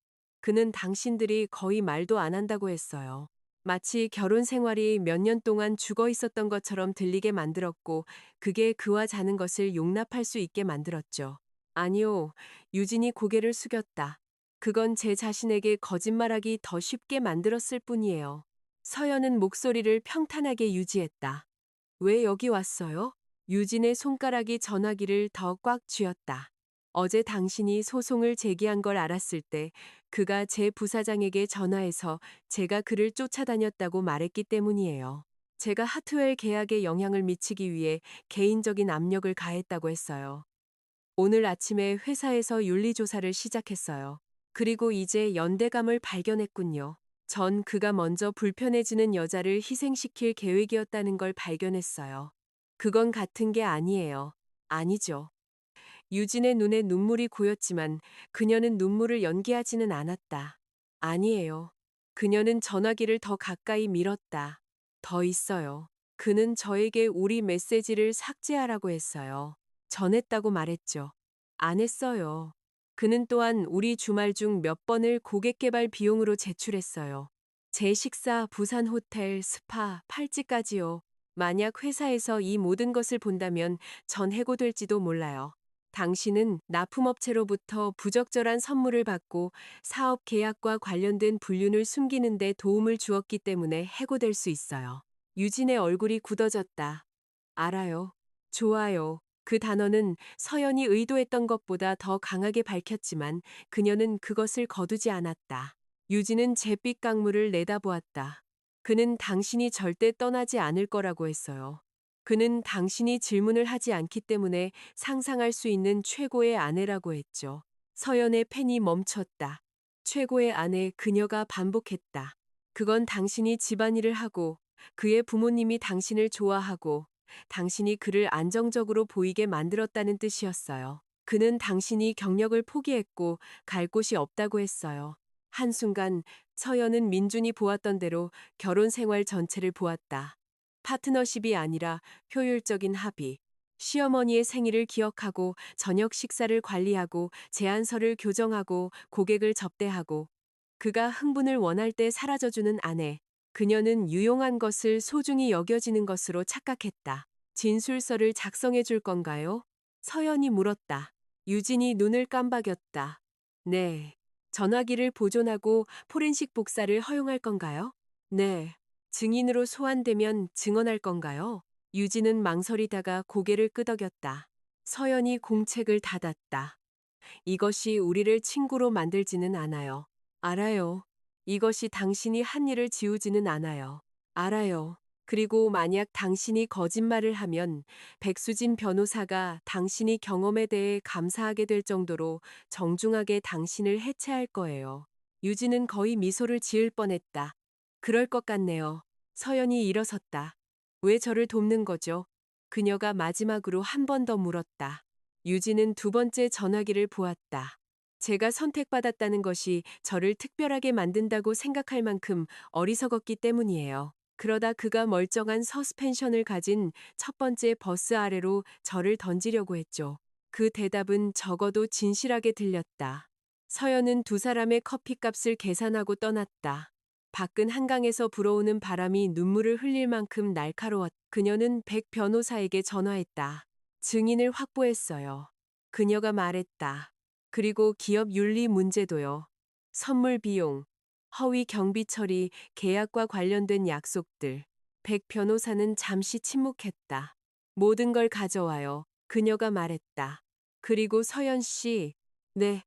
그는 당신들이 거의 말도 안 한다고 했어요. 마치 결혼 생활이 몇 년 동안 죽어 있었던 것처럼 들리게 만들었고, 그게 그와 자는 것을 용납할 수 있게 만들었죠. 아니요. 유진이 고개를 숙였다. 그건 제 자신에게 거짓말하기 더 쉽게 만들었을 뿐이에요. 서연은 목소리를 평탄하게 유지했다. 왜 여기 왔어요? 유진의 손가락이 전화기를 더 꽉 쥐었다. 어제 당신이 소송을 제기한 걸 알았을 때 그가 제 부사장에게 전화해서 제가 그를 쫓아다녔다고 말했기 때문이에요. 제가 하트웰 계약에 영향을 미치기 위해 개인적인 압력을 가했다고 했어요. 오늘 아침에 회사에서 윤리조사를 시작했어요. 그리고 이제 연대감을 발견했군요. 전 그가 먼저 불편해지는 여자를 희생시킬 계획이었다는 걸 발견했어요. 그건 같은 게 아니에요. 아니죠. 유진의 눈에 눈물이 고였지만 그녀는 눈물을 연기하지는 않았다. 아니에요. 그녀는 전화기를 더 가까이 밀었다. 더 있어요. 그는 저에게 우리 메시지를 삭제하라고 했어요. 전했다고 말했죠. 안 했어요. 그는 또한 우리 주말 중 몇 번을 고객 개발 비용으로 제출했어요. 제 식사, 부산 호텔, 스파, 팔찌까지요. 만약 회사에서 이 모든 것을 본다면 전 해고될지도 몰라요. 당신은 납품업체로부터 부적절한 선물을 받고 사업 계약과 관련된 불륜을 숨기는 데 도움을 주었기 때문에 해고될 수 있어요. 유진의 얼굴이 굳어졌다. 알아요. 좋아요. 그 단어는 서연이 의도했던 것보다 더 강하게 밝혔지만 그녀는 그것을 거두지 않았다. 유진은 잿빛 강물을 내다보았다. 그는 당신이 절대 떠나지 않을 거라고 했어요. 그는 당신이 질문을 하지 않기 때문에 상상할 수 있는 최고의 아내라고 했죠. 서연의 펜이 멈췄다. 최고의 아내, 그녀가 반복했다. 그건 당신이 집안일을 하고 그의 부모님이 당신을 좋아하고 당신이 그를 안정적으로 보이게 만들었다는 뜻이었어요. 그는 당신이 경력을 포기했고 갈 곳이 없다고 했어요. 한순간 서연은 민준이 보았던 대로 결혼 생활 전체를 보았다. 파트너십이 아니라 효율적인 합의. 시어머니의 생일을 기억하고 저녁 식사를 관리하고 제안서를 교정하고 고객을 접대하고 그가 흥분을 원할 때 사라져주는 아내. 그녀는 유용한 것을 소중히 여겨지는 것으로 착각했다. 진술서를 작성해 줄 건가요? 서연이 물었다. 유진이 눈을 깜박였다. 네. 전화기를 보존하고 포렌식 복사를 허용할 건가요? 네. 증인으로 소환되면 증언할 건가요? 유진은 망설이다가 고개를 끄덕였다. 서연이 공책을 닫았다. 이것이 우리를 친구로 만들지는 않아요. 알아요. 이것이 당신이 한 일을 지우지는 않아요. 알아요. 그리고 만약 당신이 거짓말을 하면 백수진 변호사가 당신이 경험에 대해 감사하게 될 정도로 정중하게 당신을 해체할 거예요. 유진은 거의 미소를 지을 뻔했다. 그럴 것 같네요. 서연이 일어섰다. 왜 저를 돕는 거죠? 그녀가 마지막으로 한 번 더 물었다. 유진은 두 번째 전화기를 보았다. 제가 선택받았다는 것이 저를 특별하게 만든다고 생각할 만큼 어리석었기 때문이에요. 그러다 그가 멀쩡한 서스펜션을 가진 첫 번째 버스 아래로 저를 던지려고 했죠. 그 대답은 적어도 진실하게 들렸다. 서연은 두 사람의 커피값을 계산하고 떠났다. 밖은 한강에서 불어오는 바람이 눈물을 흘릴 만큼 날카로웠다. 그녀는 백 변호사에게 전화했다. 증인을 확보했어요. 그녀가 말했다. 그리고 기업 윤리 문제도요. 선물 비용, 허위 경비 처리, 계약과 관련된 약속들. 백 변호사는 잠시 침묵했다. 모든 걸 가져와요. 그녀가 말했다. 그리고 서연 씨, 네,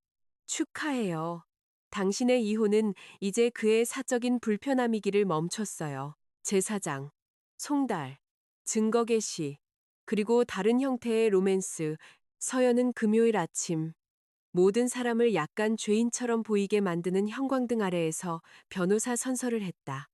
축하해요. 당신의 이혼은 이제 그의 사적인 불편함이기를 멈췄어요. 제사장, 송달, 증거 개시, 그리고 다른 형태의 로맨스. 서연은 금요일 아침 모든 사람을 약간 죄인처럼 보이게 만드는 형광등 아래에서 변호사 선서를 했다.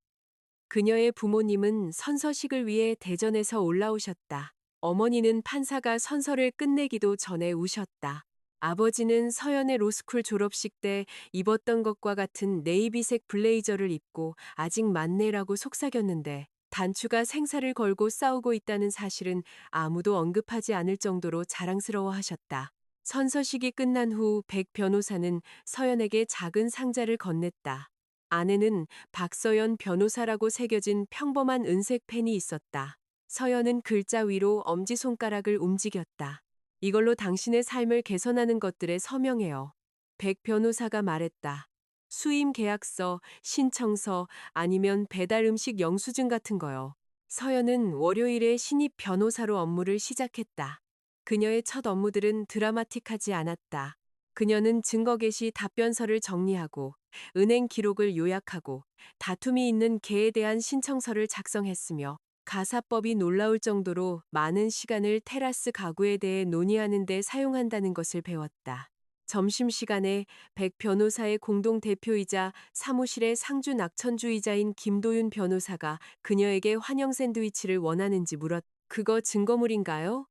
그녀의 부모님은 선서식을 위해 대전에서 올라오셨다. 어머니는 판사가 선서를 끝내기도 전에 우셨다. 아버지는 서연의 로스쿨 졸업식 때 입었던 것과 같은 네이비색 블레이저를 입고 아직 만내라고 속삭였는데 단추가 생사를 걸고 싸우고 있다는 사실은 아무도 언급하지 않을 정도로 자랑스러워 하셨다. 선서식이 끝난 후 백 변호사는 서연에게 작은 상자를 건넸다. 안에는 박서연 변호사라고 새겨진 평범한 은색 펜이 있었다. 서연은 글자 위로 엄지손가락을 움직였다. 이걸로 당신의 삶을 개선하는 것들에 서명해요. 백 변호사가 말했다. 수임 계약서, 신청서, 아니면 배달 음식 영수증 같은 거요. 서연은 월요일에 신입 변호사로 업무를 시작했다. 그녀의 첫 업무들은 드라마틱하지 않았다. 그녀는 증거 개시 답변서를 정리하고 은행 기록을 요약하고 다툼이 있는 개에 대한 신청서를 작성했으며 가사법이 놀라울 정도로 많은 시간을 테라스 가구에 대해 논의하는 데 사용한다는 것을 배웠다. 점심시간에 백 변호사의 공동 대표이자 사무실의 상주 낙천주의자인 김도윤 변호사가 그녀에게 환영 샌드위치를 원하는지 물었다. 그거 증거물인가요?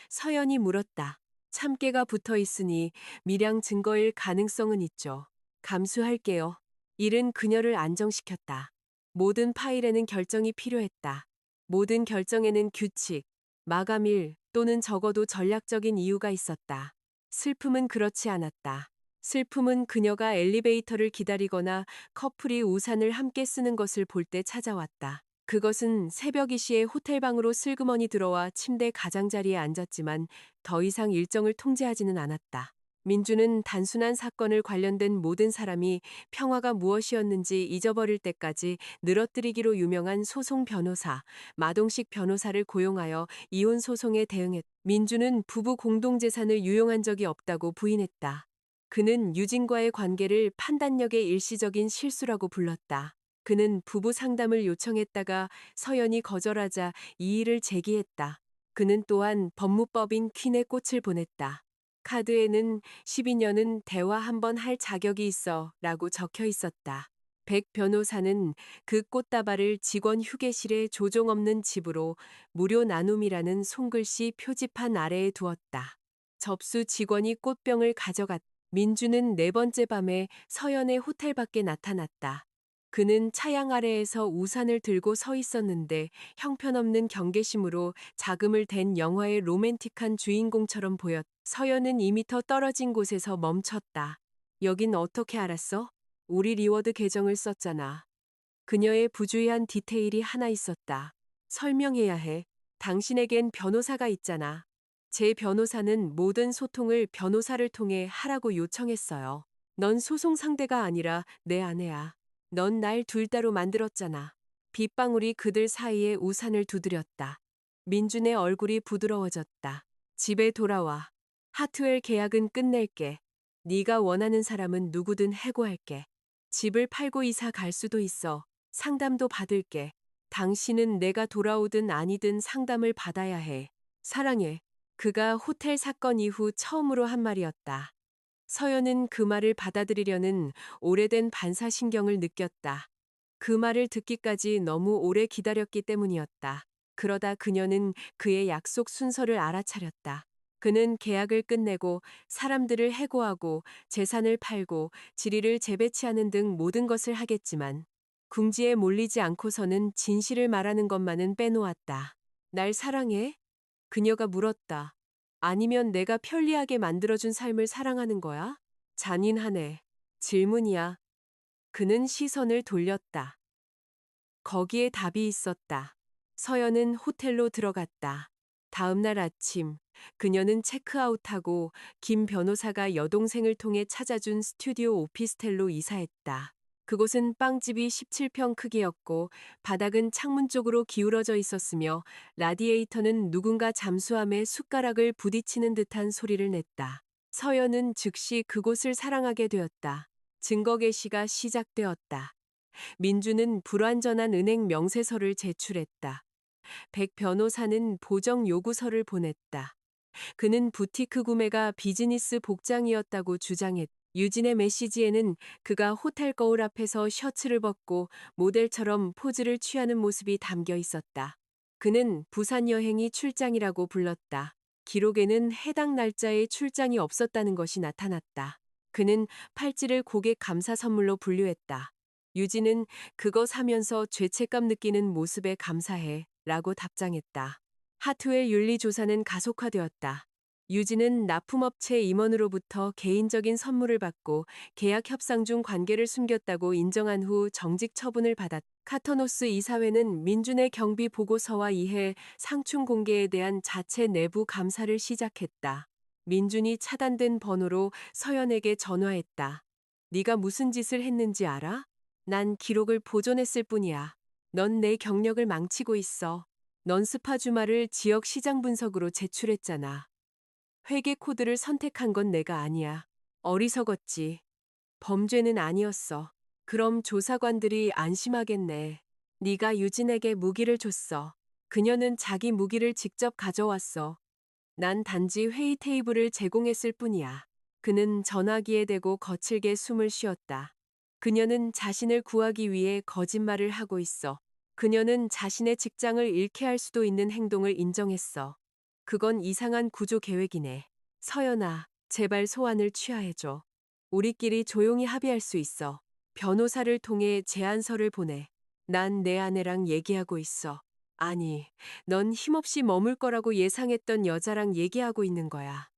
서연이 물었다. 참깨가 붙어 있으니 미량 증거일 가능성은 있죠. 감수할게요. 일은 그녀를 안정시켰다. 모든 파일에는 결정이 필요했다. 모든 결정에는 규칙, 마감일 또는 적어도 전략적인 이유가 있었다. 슬픔은 그렇지 않았다. 슬픔은 그녀가 엘리베이터를 기다리거나 커플이 우산을 함께 쓰는 것을 볼 때 찾아왔다. 그것은 새벽 2시에 호텔방으로 슬그머니 들어와 침대 가장자리에 앉았지만 더 이상 일정을 통제하지는 않았다. 민주는 단순한 사건을 관련된 모든 사람이 평화가 무엇이었는지 잊어버릴 때까지 늘어뜨리기로 유명한 소송 변호사, 마동식 변호사를 고용하여 이혼 소송에 대응했다. 민주는 부부 공동재산을 유용한 적이 없다고 부인했다. 그는 유진과의 관계를 판단력의 일시적인 실수라고 불렀다. 그는 부부 상담을 요청했다가 서연이 거절하자 이의를 제기했다. 그는 또한 법무법인 퀸의 꽃을 보냈다. 카드에는 12년은 대화 한번 할 자격이 있어 라고 적혀 있었다. 백 변호사는 그 꽃다발을 직원 휴게실의 조종 없는 집으로 무료 나눔이라는 손글씨 표지판 아래에 두었다. 접수 직원이 꽃병을 가져갔다. 민주는 네 번째 밤에 서연의 호텔 밖에 나타났다. 그는 차양 아래에서 우산을 들고 서 있었는데 형편없는 경계심으로 자금을 댄 영화의 로맨틱한 주인공처럼 보였다. 서연은 2미터 떨어진 곳에서 멈췄다. 여긴 어떻게 알았어? 우리 리워드 계정을 썼잖아. 그녀의 부주의한 디테일이 하나 있었다. 설명해야 해. 당신에겐 변호사가 있잖아. 제 변호사는 모든 소통을 변호사를 통해 하라고 요청했어요. 넌 소송 상대가 아니라 내 아내야. 넌 날 둘 따로 만들었잖아. 빗방울이 그들 사이에 우산을 두드렸다. 민준의 얼굴이 부드러워졌다. 집에 돌아와. 하트웰 계약은 끝낼게. 네가 원하는 사람은 누구든 해고할게. 집을 팔고 이사 갈 수도 있어. 상담도 받을게. 당신은 내가 돌아오든 아니든 상담을 받아야 해. 사랑해. 그가 호텔 사건 이후 처음으로 한 말이었다. 서연은 그 말을 받아들이려는 오래된 반사신경을 느꼈다. 그 말을 듣기까지 너무 오래 기다렸기 때문이었다. 그러다 그녀는 그의 약속 순서를 알아차렸다. 그는 계약을 끝내고 사람들을 해고하고 재산을 팔고 지리를 재배치하는 등 모든 것을 하겠지만 궁지에 몰리지 않고서는 진실을 말하는 것만은 빼놓았다. 날 사랑해? 그녀가 물었다. 아니면 내가 편리하게 만들어준 삶을 사랑하는 거야? 잔인하네. 질문이야. 그는 시선을 돌렸다. 거기에 답이 있었다. 서연은 호텔로 들어갔다. 다음 날 아침, 그녀는 체크아웃하고 김 변호사가 여동생을 통해 찾아준 스튜디오 오피스텔로 이사했다. 그곳은 빵집이 17평 크기였고 바닥은 창문 쪽으로 기울어져 있었으며 라디에이터는 누군가 잠수함에 숟가락을 부딪히는 듯한 소리를 냈다. 서연은 즉시 그곳을 사랑하게 되었다. 증거 개시가 시작되었다. 민주는 불완전한 은행 명세서를 제출했다. 백 변호사는 보정 요구서를 보냈다. 그는 부티크 구매가 비즈니스 복장이었다고 주장했다. 유진의 메시지에는 그가 호텔 거울 앞에서 셔츠를 벗고 모델처럼 포즈를 취하는 모습이 담겨 있었다. 그는 부산 여행이 출장이라고 불렀다. 기록에는 해당 날짜에 출장이 없었다는 것이 나타났다. 그는 팔찌를 고객 감사 선물로 분류했다. 유진은 그거 사면서 죄책감 느끼는 모습에 감사해 라고 답장했다. 하트웰 윤리조사는 가속화되었다. 유진은 납품업체 임원으로부터 개인적인 선물을 받고 계약 협상 중 관계를 숨겼다고 인정한 후 정직 처분을 받았다. 카터노스 이사회는 민준의 경비 보고서와 이해 상충 공개에 대한 자체 내부 감사를 시작했다. 민준이 차단된 번호로 서연에게 전화했다. 네가 무슨 짓을 했는지 알아? 난 기록을 보존했을 뿐이야. 넌 내 경력을 망치고 있어. 넌 스파 주말을 지역 시장 분석으로 제출했잖아. 회계 코드를 선택한 건 내가 아니야. 어리석었지. 범죄는 아니었어. 그럼 조사관들이 안심하겠네. 네가 유진에게 무기를 줬어. 그녀는 자기 무기를 직접 가져왔어. 난 단지 회의 테이블을 제공했을 뿐이야. 그는 전화기에 대고 거칠게 숨을 쉬었다. 그녀는 자신을 구하기 위해 거짓말을 하고 있어. 그녀는 자신의 직장을 잃게 할 수도 있는 행동을 인정했어. 그건 이상한 구조 계획이네. 서연아, 제발 소환을 취하해줘. 우리끼리 조용히 합의할 수 있어. 변호사를 통해 제안서를 보내. 난 내 아내랑 얘기하고 있어. 아니, 넌 힘없이 머물 거라고 예상했던 여자랑 얘기하고 있는 거야.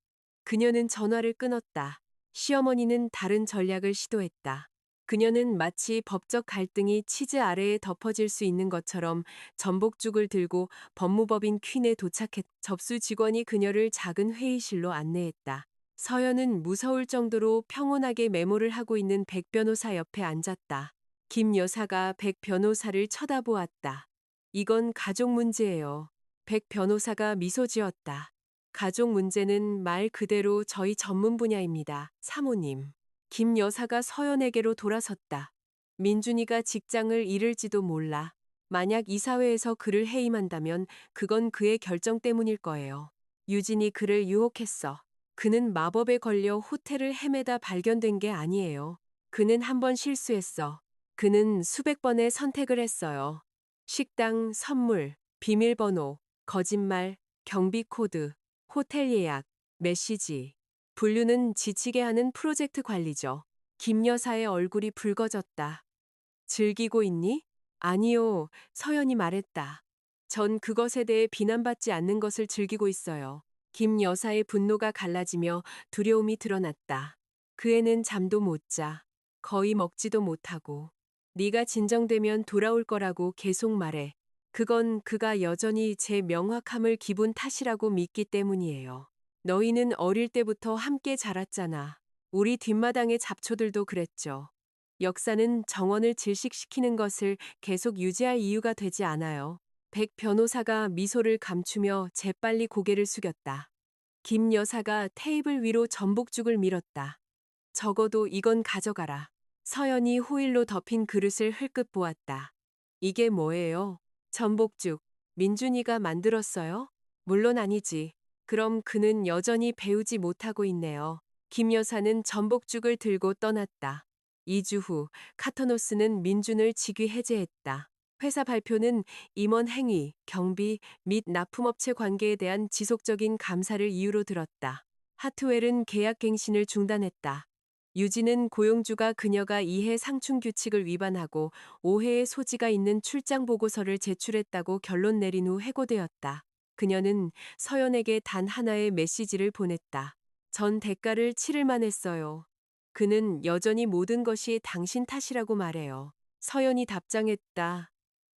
그녀는 전화를 끊었다. 시어머니는 다른 전략을 시도했다. 그녀는 마치 법적 갈등이 치즈 아래에 덮어질 수 있는 것처럼 전복죽을 들고 법무법인 퀸에 도착했. 접수 직원이 그녀를 작은 회의실로 안내했다. 서연은 무서울 정도로 평온하게 메모를 하고 있는 백 변호사 옆에 앉았다. 김 여사가 백 변호사를 쳐다보았다. 이건 가족 문제예요. 백 변호사가 미소 지었다. 가족 문제는 말 그대로 저희 전문 분야입니다. 사모님. 김 여사가 서연에게로 돌아섰다. 민준이가 직장을 잃을지도 몰라. 만약 이사회에서 그를 해임한다면 그건 그의 결정 때문일 거예요. 유진이 그를 유혹했어. 그는 마법에 걸려 호텔을 헤매다 발견된 게 아니에요. 그는 한 번 실수했어. 그는 수백 번의 선택을 했어요. 식당, 선물, 비밀번호, 거짓말, 경비 코드, 호텔 예약, 메시지. 분류는 지치게 하는 프로젝트 관리죠. 김 여사의 얼굴이 붉어졌다. 즐기고 있니? 아니요, 서연이 말했다. 전 그것에 대해 비난받지 않는 것을 즐기고 있어요. 김 여사의 분노가 갈라지며 두려움이 드러났다. 그 애는 잠도 못 자. 거의 먹지도 못하고. 네가 진정되면 돌아올 거라고 계속 말해. 그건 그가 여전히 제 명확함을 기분 탓이라고 믿기 때문이에요. 너희는 어릴 때부터 함께 자랐잖아. 우리 뒷마당의 잡초들도 그랬죠. 역사는 정원을 질식시키는 것을 계속 유지할 이유가 되지 않아요. 백 변호사가 미소를 감추며 재빨리 고개를 숙였다. 김 여사가 테이블 위로 전복죽을 밀었다. 적어도 이건 가져가라. 서연이 호일로 덮인 그릇을 흘끗 보았다. 이게 뭐예요? 전복죽. 민준이가 만들었어요? 물론 아니지. 그럼 그는 여전히 배우지 못하고 있네요. 김 여사는 전복죽을 들고 떠났다. 2주 후 카터노스는 민준을 직위 해제했다. 회사 발표는 임원 행위, 경비 및 납품업체 관계에 대한 지속적인 감사를 이유로 들었다. 하트웰은 계약 갱신을 중단했다. 유진은 고용주가 그녀가 이해 상충 규칙을 위반하고 오해의 소지가 있는 출장 보고서를 제출했다고 결론 내린 후 해고되었다. 그녀는 서연에게 단 하나의 메시지를 보냈다. 전 대가를 치를 만했어요. 그는 여전히 모든 것이 당신 탓이라고 말해요. 서연이 답장했다.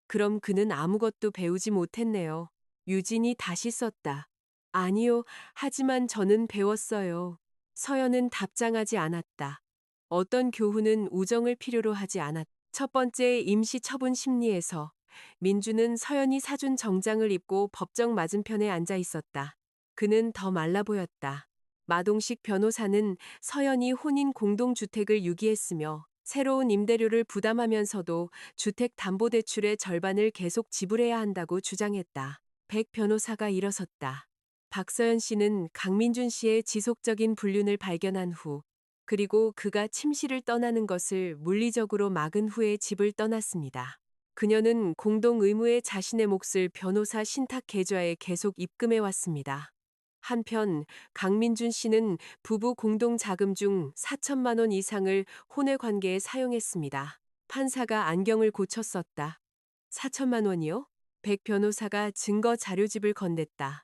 그럼 그는 아무것도 배우지 못했네요. 유진이 다시 썼다. 아니요, 하지만 저는 배웠어요. 서연은 답장하지 않았다. 어떤 교훈은 우정을 필요로 하지 않았다. 첫 번째 임시 처분 심리에서 민주는 서연이 사준 정장을 입고 법정 맞은편에 앉아 있었다. 그는 더 말라 보였다. 마동식 변호사는 서연이 혼인 공동주택을 유기했으며 새로운 임대료를 부담하면서도 주택담보대출의 절반을 계속 지불해야 한다고 주장했다. 백 변호사가 일어섰다. 박서연 씨는 강민준 씨의 지속적인 불륜을 발견한 후, 그리고 그가 침실을 떠나는 것을 물리적으로 막은 후에 집을 떠났습니다. 그녀는 공동 의무에 자신의 몫을 변호사 신탁 계좌에 계속 입금해 왔습니다. 한편 강민준 씨는 부부 공동 자금 중 4천만 원 이상을 혼외 관계에 사용했습니다. 판사가 안경을 고쳤었다. 4천만 원이요? 백 변호사가 증거 자료집을 건넸다.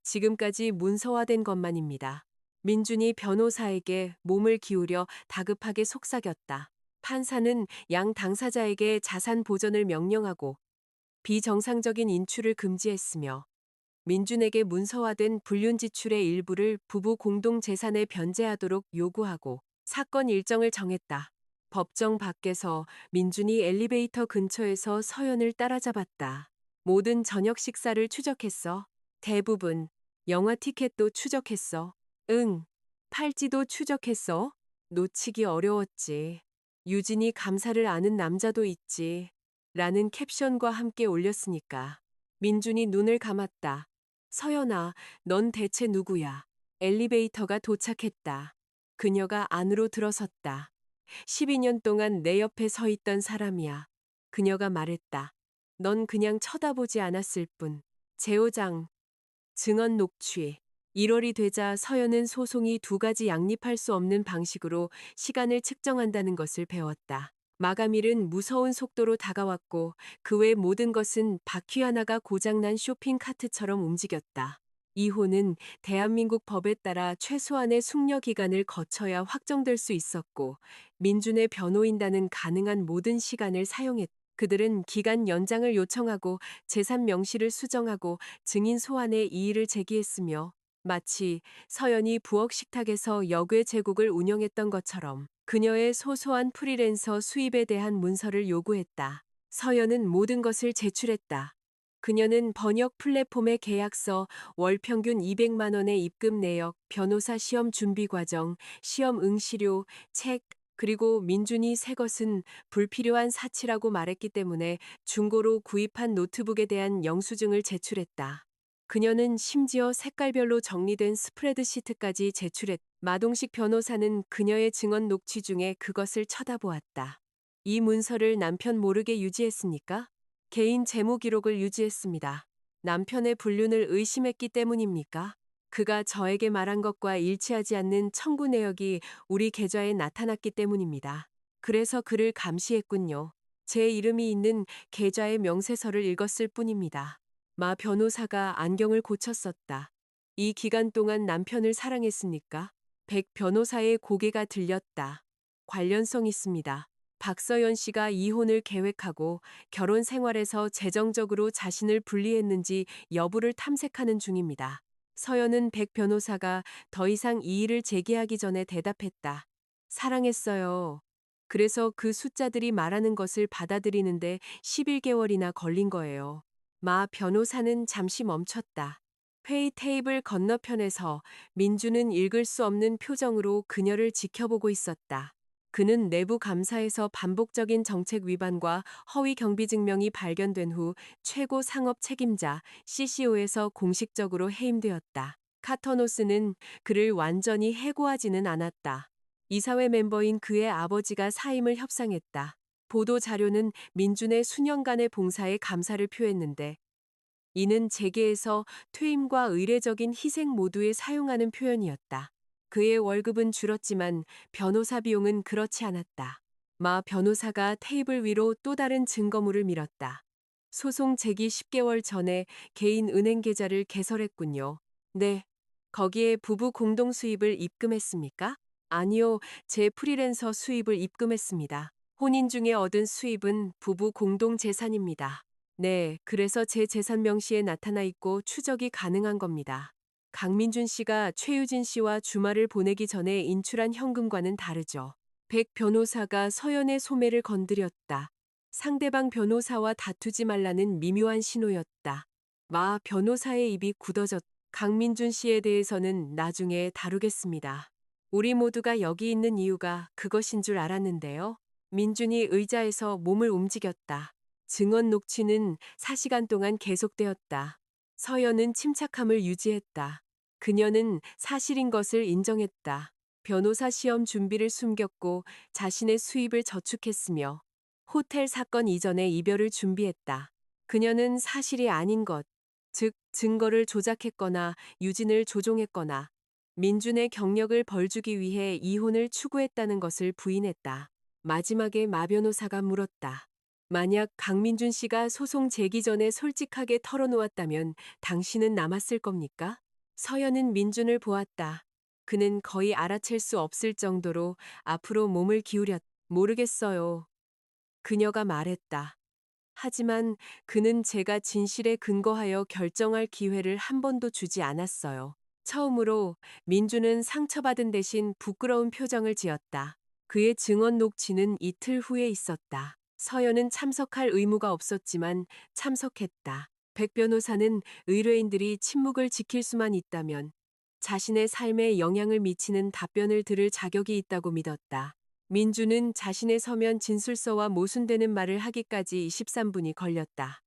지금까지 문서화된 것만입니다. 민준이 변호사에게 몸을 기울여 다급하게 속삭였다. 판사는 양 당사자에게 자산 보전을 명령하고 비정상적인 인출을 금지했으며 민준에게 문서화된 불륜 지출의 일부를 부부 공동 재산에 변제하도록 요구하고 사건 일정을 정했다. 법정 밖에서 민준이 엘리베이터 근처에서 서연을 따라잡았다. 모든 저녁 식사를 추적했어. 대부분. 영화 티켓도 추적했어. 응. 팔찌도 추적했어. 놓치기 어려웠지. 유진이 감사를 아는 남자도 있지. 라는 캡션과 함께 올렸으니까. 민준이 눈을 감았다. 서연아, 넌 대체 누구야? 엘리베이터가 도착했다. 그녀가 안으로 들어섰다. 12년 동안 내 옆에 서 있던 사람이야. 그녀가 말했다. 넌 그냥 쳐다보지 않았을 뿐. 제호장, 증언 녹취. 1월이 되자 서연은 소송이 두 가지 양립할 수 없는 방식으로 시간을 측정한다는 것을 배웠다. 마감일은 무서운 속도로 다가왔고 그 외 모든 것은 바퀴 하나가 고장난 쇼핑 카트처럼 움직였다. 이혼은 대한민국 법에 따라 최소한의 숙려 기간을 거쳐야 확정될 수 있었고 민준의 변호인단은 가능한 모든 시간을 사용했다. 그들은 기간 연장을 요청하고 재산 명시를 수정하고 증인 소환에 이의를 제기했으며 마치 서연이 부엌 식탁에서 역외 제국을 운영했던 것처럼 그녀의 소소한 프리랜서 수입에 대한 문서를 요구했다. 서연은 모든 것을 제출했다. 그녀는 번역 플랫폼의 계약서, 월 평균 200만 원의 입금 내역, 변호사 시험 준비 과정, 시험 응시료, 책, 그리고 민준이 새 것은 불필요한 사치라고 말했기 때문에 중고로 구입한 노트북에 대한 영수증을 제출했다. 그녀는 심지어 색깔별로 정리된 스프레드시트까지 제출했다. 마동식 변호사는 그녀의 증언 녹취 중에 그것을 쳐다보았다. 이 문서를 남편 모르게 유지했습니까? 개인 재무 기록을 유지했습니다. 남편의 불륜을 의심했기 때문입니까? 그가 저에게 말한 것과 일치하지 않는 청구 내역이 우리 계좌에 나타났기 때문입니다. 그래서 그를 감시했군요. 제 이름이 있는 계좌의 명세서를 읽었을 뿐입니다. 마 변호사가 안경을 고쳤었다. 이 기간 동안 남편을 사랑했습니까? 백 변호사의 고개가 들렸다. 관련성 있습니다. 박서연 씨가 이혼을 계획하고 결혼 생활에서 재정적으로 자신을 분리했는지 여부를 탐색하는 중입니다. 서연은 백 변호사가 더 이상 이의를 제기하기 전에 대답했다. 사랑했어요. 그래서 그 숫자들이 말하는 것을 받아들이는데 11개월이나 걸린 거예요. 마 변호사는 잠시 멈췄다. 회의 테이블 건너편에서 민주는 읽을 수 없는 표정으로 그녀를 지켜보고 있었다. 그는 내부 감사에서 반복적인 정책 위반과 허위 경비 증명이 발견된 후 최고 상업 책임자 CCO에서 공식적으로 해임되었다. 카터노스는 그를 완전히 해고하지는 않았다. 이사회 멤버인 그의 아버지가 사임을 협상했다. 보도 자료는 민준의 수년간의 봉사에 감사를 표했는데 이는 재계에서 퇴임과 의례적인 희생 모두에 사용하는 표현이었다. 그의 월급은 줄었지만 변호사 비용은 그렇지 않았다. 마 변호사가 테이블 위로 또 다른 증거물을 밀었다. 소송 제기 10개월 전에 개인 은행 계좌를 개설했군요. 네. 거기에 부부 공동 수입을 입금했습니까? 아니요. 제 프리랜서 수입을 입금했습니다. 혼인 중에 얻은 수입은 부부 공동 재산입니다. 네, 그래서 제 재산 명시에 나타나 있고 추적이 가능한 겁니다. 강민준 씨가 최유진 씨와 주말을 보내기 전에 인출한 현금과는 다르죠. 백 변호사가 서연의 소매를 건드렸다. 상대방 변호사와 다투지 말라는 미묘한 신호였다. 마 변호사의 입이 굳어졌다. 강민준 씨에 대해서는 나중에 다루겠습니다. 우리 모두가 여기 있는 이유가 그것인 줄 알았는데요. 민준이 의자에서 몸을 움직였다. 증언 녹취는 4시간 동안 계속되었다. 서연은 침착함을 유지했다. 그녀는 사실인 것을 인정했다. 변호사 시험 준비를 숨겼고 자신의 수입을 저축했으며 호텔 사건 이전에 이별을 준비했다. 그녀는 사실이 아닌 것, 즉 증거를 조작했거나 유진을 조종했거나 민준의 경력을 벌주기 위해 이혼을 추구했다는 것을 부인했다. 마지막에 마 변호사가 물었다. 만약 강민준 씨가 소송 제기 전에 솔직하게 털어놓았다면 당신은 남았을 겁니까? 서연은 민준을 보았다. 그는 거의 알아챌 수 없을 정도로 앞으로 몸을 기울였. 모르겠어요. 그녀가 말했다. 하지만 그는 제가 진실에 근거하여 결정할 기회를 한 번도 주지 않았어요. 처음으로 민주는 상처받은 대신 부끄러운 표정을 지었다. 그의 증언 녹취는 이틀 후에 있었다. 서연은 참석할 의무가 없었지만 참석했다. 백 변호사는 의뢰인들이 침묵을 지킬 수만 있다면 자신의 삶에 영향을 미치는 답변을 들을 자격이 있다고 믿었다. 민주는 자신의 서면 진술서와 모순되는 말을 하기까지 23분이 걸렸다.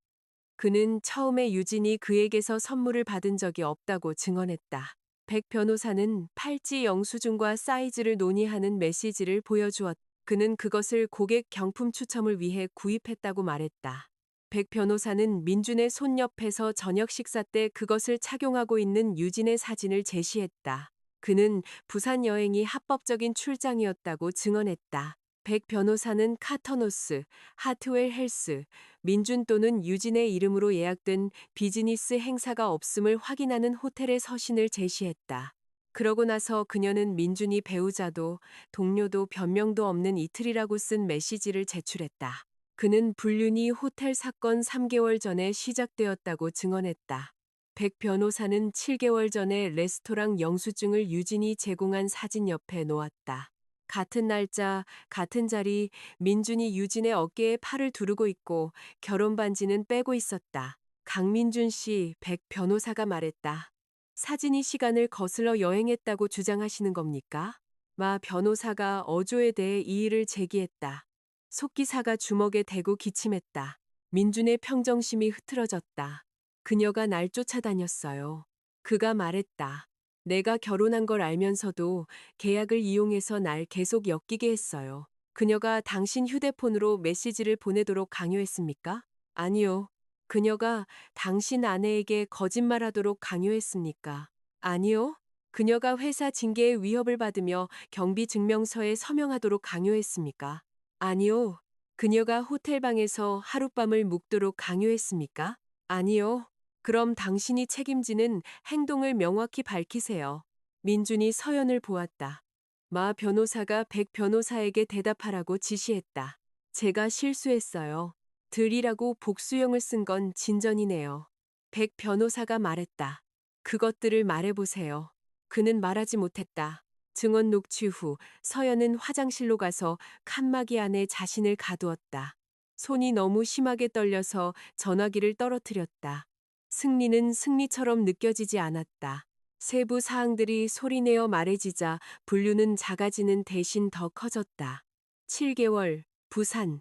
그는 처음에 유진이 그에게서 선물을 받은 적이 없다고 증언했다. 백 변호사는 팔찌 영수증과 사이즈를 논의하는 메시지를 보여주었다. 그는 그것을 고객 경품 추첨을 위해 구입했다고 말했다. 백 변호사는 민준의 손 옆에서 저녁 식사 때 그것을 착용하고 있는 유진의 사진을 제시했다. 그는 부산 여행이 합법적인 출장이었다고 증언했다. 백 변호사는 카터노스, 하트웰 헬스, 민준 또는 유진의 이름으로 예약된 비즈니스 행사가 없음을 확인하는 호텔의 서신을 제시했다. 그러고 나서 그녀는 민준이 배우자도 동료도 변명도 없는 이틀이라고 쓴 메시지를 제출했다. 그는 불륜이 호텔 사건 3개월 전에 시작되었다고 증언했다. 백 변호사는 7개월 전에 레스토랑 영수증을 유진이 제공한 사진 옆에 놓았다. 같은 날짜, 같은 자리, 민준이 유진의 어깨에 팔을 두르고 있고 결혼 반지는 빼고 있었다. 강민준 씨, 백 변호사가 말했다. 사진이 시간을 거슬러 여행했다고 주장하시는 겁니까? 마 변호사가 어조에 대해 이의를 제기했다. 속기사가 주먹에 대고 기침했다. 민준의 평정심이 흐트러졌다. 그녀가 날 쫓아다녔어요. 그가 말했다. 내가 결혼한 걸 알면서도 계약을 이용해서 날 계속 엮이게 했어요. 그녀가 당신 휴대폰으로 메시지를 보내도록 강요했습니까? 아니요. 그녀가 당신 아내에게 거짓말하도록 강요했습니까? 아니요. 그녀가 회사 징계의 위협을 받으며 경비 증명서에 서명하도록 강요했습니까? 아니요. 그녀가 호텔방에서 하룻밤을 묵도록 강요했습니까? 아니요. 그럼 당신이 책임지는 행동을 명확히 밝히세요. 민준이 서연을 보았다. 마 변호사가 백 변호사에게 대답하라고 지시했다. 제가 실수했어요. 들이라고 복수형을 쓴 건 진전이네요. 백 변호사가 말했다. 그것들을 말해보세요. 그는 말하지 못했다. 증언 녹취 후 서연은 화장실로 가서 칸막이 안에 자신을 가두었다. 손이 너무 심하게 떨려서 전화기를 떨어뜨렸다. 승리는 승리처럼 느껴지지 않았다. 세부 사항들이 소리내어 말해지자 분류는 작아지는 대신 더 커졌다. 7개월, 부산,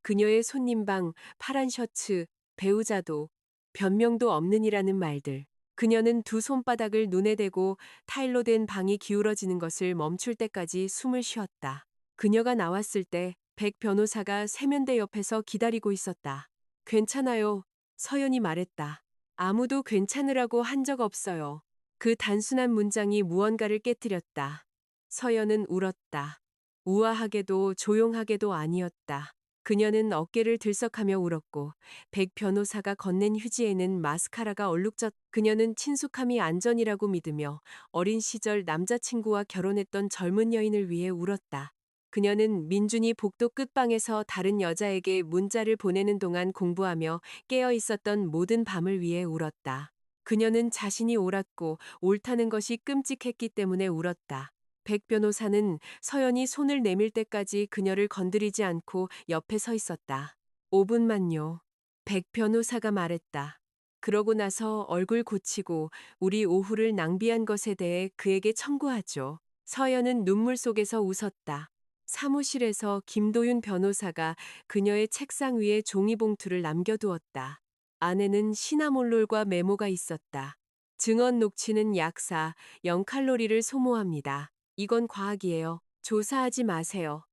그녀의 손님방, 파란 셔츠, 배우자도, 변명도 없는이라는 말들. 그녀는 두 손바닥을 눈에 대고 타일로 된 방이 기울어지는 것을 멈출 때까지 숨을 쉬었다. 그녀가 나왔을 때 백 변호사가 세면대 옆에서 기다리고 있었다. 괜찮아요. 서연이 말했다. 아무도 괜찮으라고 한 적 없어요. 그 단순한 문장이 무언가를 깨뜨렸다. 서연은 울었다. 우아하게도 조용하게도 아니었다. 그녀는 어깨를 들썩하며 울었고 백 변호사가 건넨 휴지에는 마스카라가 얼룩졌. 그녀는 친숙함이 안전이라고 믿으며 어린 시절 남자친구와 결혼했던 젊은 여인을 위해 울었다. 그녀는 민준이 복도 끝방에서 다른 여자에게 문자를 보내는 동안 공부하며 깨어 있었던 모든 밤을 위해 울었다. 그녀는 자신이 옳았고 옳다는 것이 끔찍했기 때문에 울었다. 백 변호사는 서연이 손을 내밀 때까지 그녀를 건드리지 않고 옆에 서 있었다. 5분만요. 백 변호사가 말했다. 그러고 나서 얼굴 고치고 우리 오후를 낭비한 것에 대해 그에게 청구하죠. 서연은 눈물 속에서 웃었다. 사무실에서 김도윤 변호사가 그녀의 책상 위에 종이봉투를 남겨두었다. 안에는 시나몰롤과 메모가 있었다. 증언 녹취는 약사 0칼로리를 소모합니다. 이건 과학이에요. 조사하지 마세요.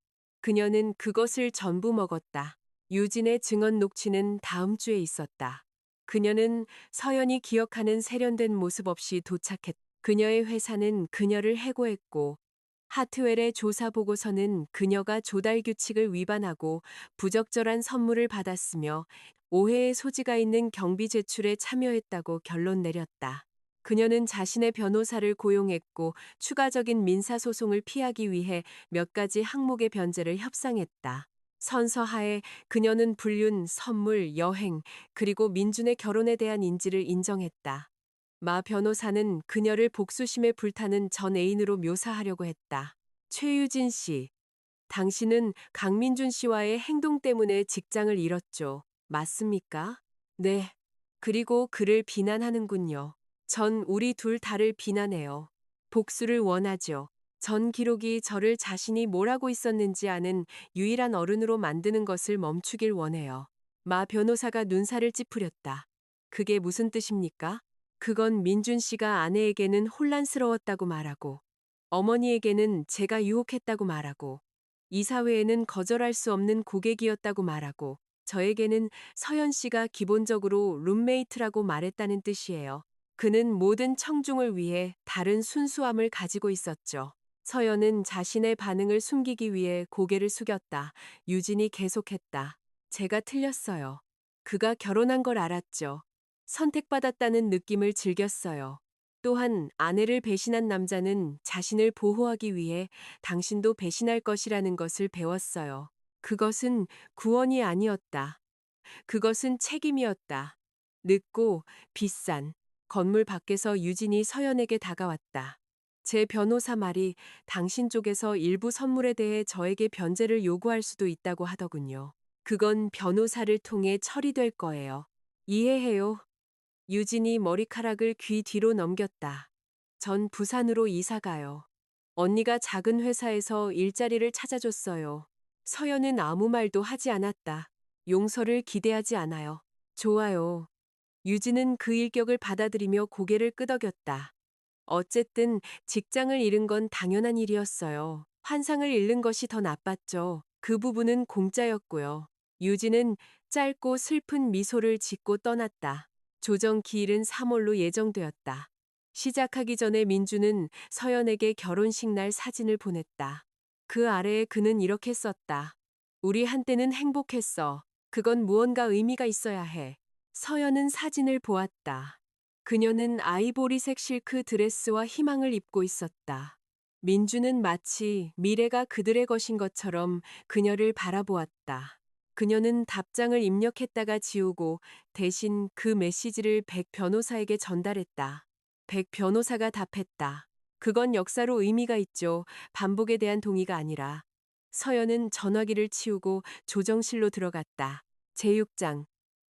그녀는 그것을 전부 먹었다. 유진의 증언 녹취는 다음 주에 있었다. 그녀는 서연이 기억하는 세련된 모습 없이 도착했다. 그녀의 회사는 그녀를 해고했고 하트웰의 조사 보고서는 그녀가 조달 규칙을 위반하고 부적절한 선물을 받았으며 오해의 소지가 있는 경비 제출에 참여했다고 결론 내렸다. 그녀는 자신의 변호사를 고용했고 추가적인 민사소송을 피하기 위해 몇 가지 항목의 변제를 협상했다. 선서하에 그녀는 불륜, 선물, 여행, 그리고 민준의 결혼에 대한 인지를 인정했다. 마 변호사는 그녀를 복수심에 불타는 전 애인으로 묘사하려고 했다. 최유진 씨, 당신은 강민준 씨와의 행동 때문에 직장을 잃었죠. 맞습니까? 네. 그리고 그를 비난하는군요. 전 우리 둘 다를 비난해요. 복수를 원하죠. 전 기록이 저를 자신이 뭘 하고 있었는지 아는 유일한 어른으로 만드는 것을 멈추길 원해요. 마 변호사가 눈살을 찌푸렸다. 그게 무슨 뜻입니까? 그건 민준 씨가 아내에게는 혼란스러웠다고 말하고, 어머니에게는 제가 유혹했다고 말하고, 이사회에는 거절할 수 없는 고객이었다고 말하고, 저에게는 서연 씨가 기본적으로 룸메이트라고 말했다는 뜻이에요. 그는 모든 청중을 위해 다른 순수함을 가지고 있었죠. 서연은 자신의 반응을 숨기기 위해 고개를 숙였다. 유진이 계속했다. 제가 틀렸어요. 그가 결혼한 걸 알았죠. 선택받았다는 느낌을 즐겼어요. 또한 아내를 배신한 남자는 자신을 보호하기 위해 당신도 배신할 것이라는 것을 배웠어요. 그것은 구원이 아니었다. 그것은 책임이었다. 늦고 비싼 건물 밖에서 유진이 서연에게 다가왔다. 제 변호사 말이 당신 쪽에서 일부 선물에 대해 저에게 변제를 요구할 수도 있다고 하더군요. 그건 변호사를 통해 처리될 거예요. 이해해요. 유진이 머리카락을 귀 뒤로 넘겼다. 전 부산으로 이사 가요. 언니가 작은 회사에서 일자리를 찾아줬어요. 서연은 아무 말도 하지 않았다. 용서를 기대하지 않아요. 좋아요. 유진은 그 일격을 받아들이며 고개를 끄덕였다. 어쨌든 직장을 잃은 건 당연한 일이었어요. 환상을 잃는 것이 더 나빴죠. 그 부분은 공짜였고요. 유진은 짧고 슬픈 미소를 짓고 떠났다. 조정 기일은 3월로 예정되었다. 시작하기 전에 민주는 서연에게 결혼식 날 사진을 보냈다. 그 아래에 그는 이렇게 썼다. 우리 한때는 행복했어. 그건 무언가 의미가 있어야 해. 서연은 사진을 보았다. 그녀는 아이보리색 실크 드레스와 희망을 입고 있었다. 민주는 마치 미래가 그들의 것인 것처럼 그녀를 바라보았다. 그녀는 답장을 입력했다가 지우고 대신 그 메시지를 백 변호사에게 전달했다. 백 변호사가 답했다. 그건 역사로 의미가 있죠. 반복에 대한 동의가 아니라. 서연은 전화기를 치우고 조정실로 들어갔다. 제6장.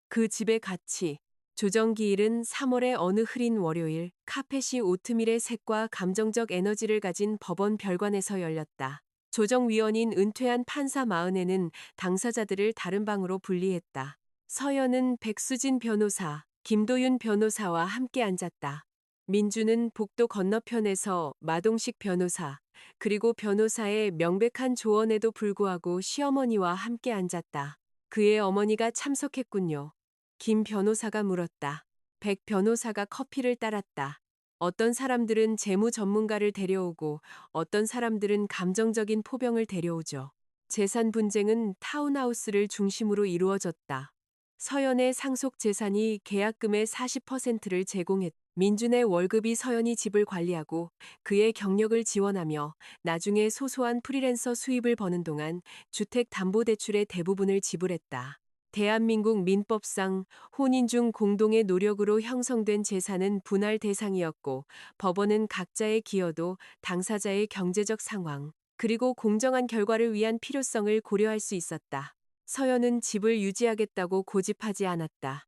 그 집의 가치. 조정기일은 3월의 어느 흐린 월요일, 카펫이 오트밀의 색과 감정적 에너지를 가진 법원 별관에서 열렸다. 조정위원인 은퇴한 판사 마은혜는 당사자들을 다른 방으로 분리했다. 서연은 백수진 변호사, 김도윤 변호사와 함께 앉았다. 민주는 복도 건너편에서 마동식 변호사, 그리고 변호사의 명백한 조언에도 불구하고 시어머니와 함께 앉았다. 그의 어머니가 참석했군요. 김 변호사가 물었다. 백 변호사가 커피를 따랐다. 어떤 사람들은 재무 전문가를 데려오고 어떤 사람들은 감정적인 포병을 데려오죠. 재산 분쟁은 타운하우스를 중심으로 이루어졌다. 서연의 상속 재산이 계약금의 40%를 제공했다. 민준의 월급이 서연이 집을 관리하고 그의 경력을 지원하며 나중에 소소한 프리랜서 수입을 버는 동안 주택담보대출의 대부분을 지불했다. 대한민국 민법상 혼인 중 공동의 노력으로 형성된 재산은 분할 대상이었고 법원은 각자의 기여도 당사자의 경제적 상황 그리고 공정한 결과를 위한 필요성을 고려할 수 있었다. 서연은 집을 유지하겠다고 고집하지 않았다.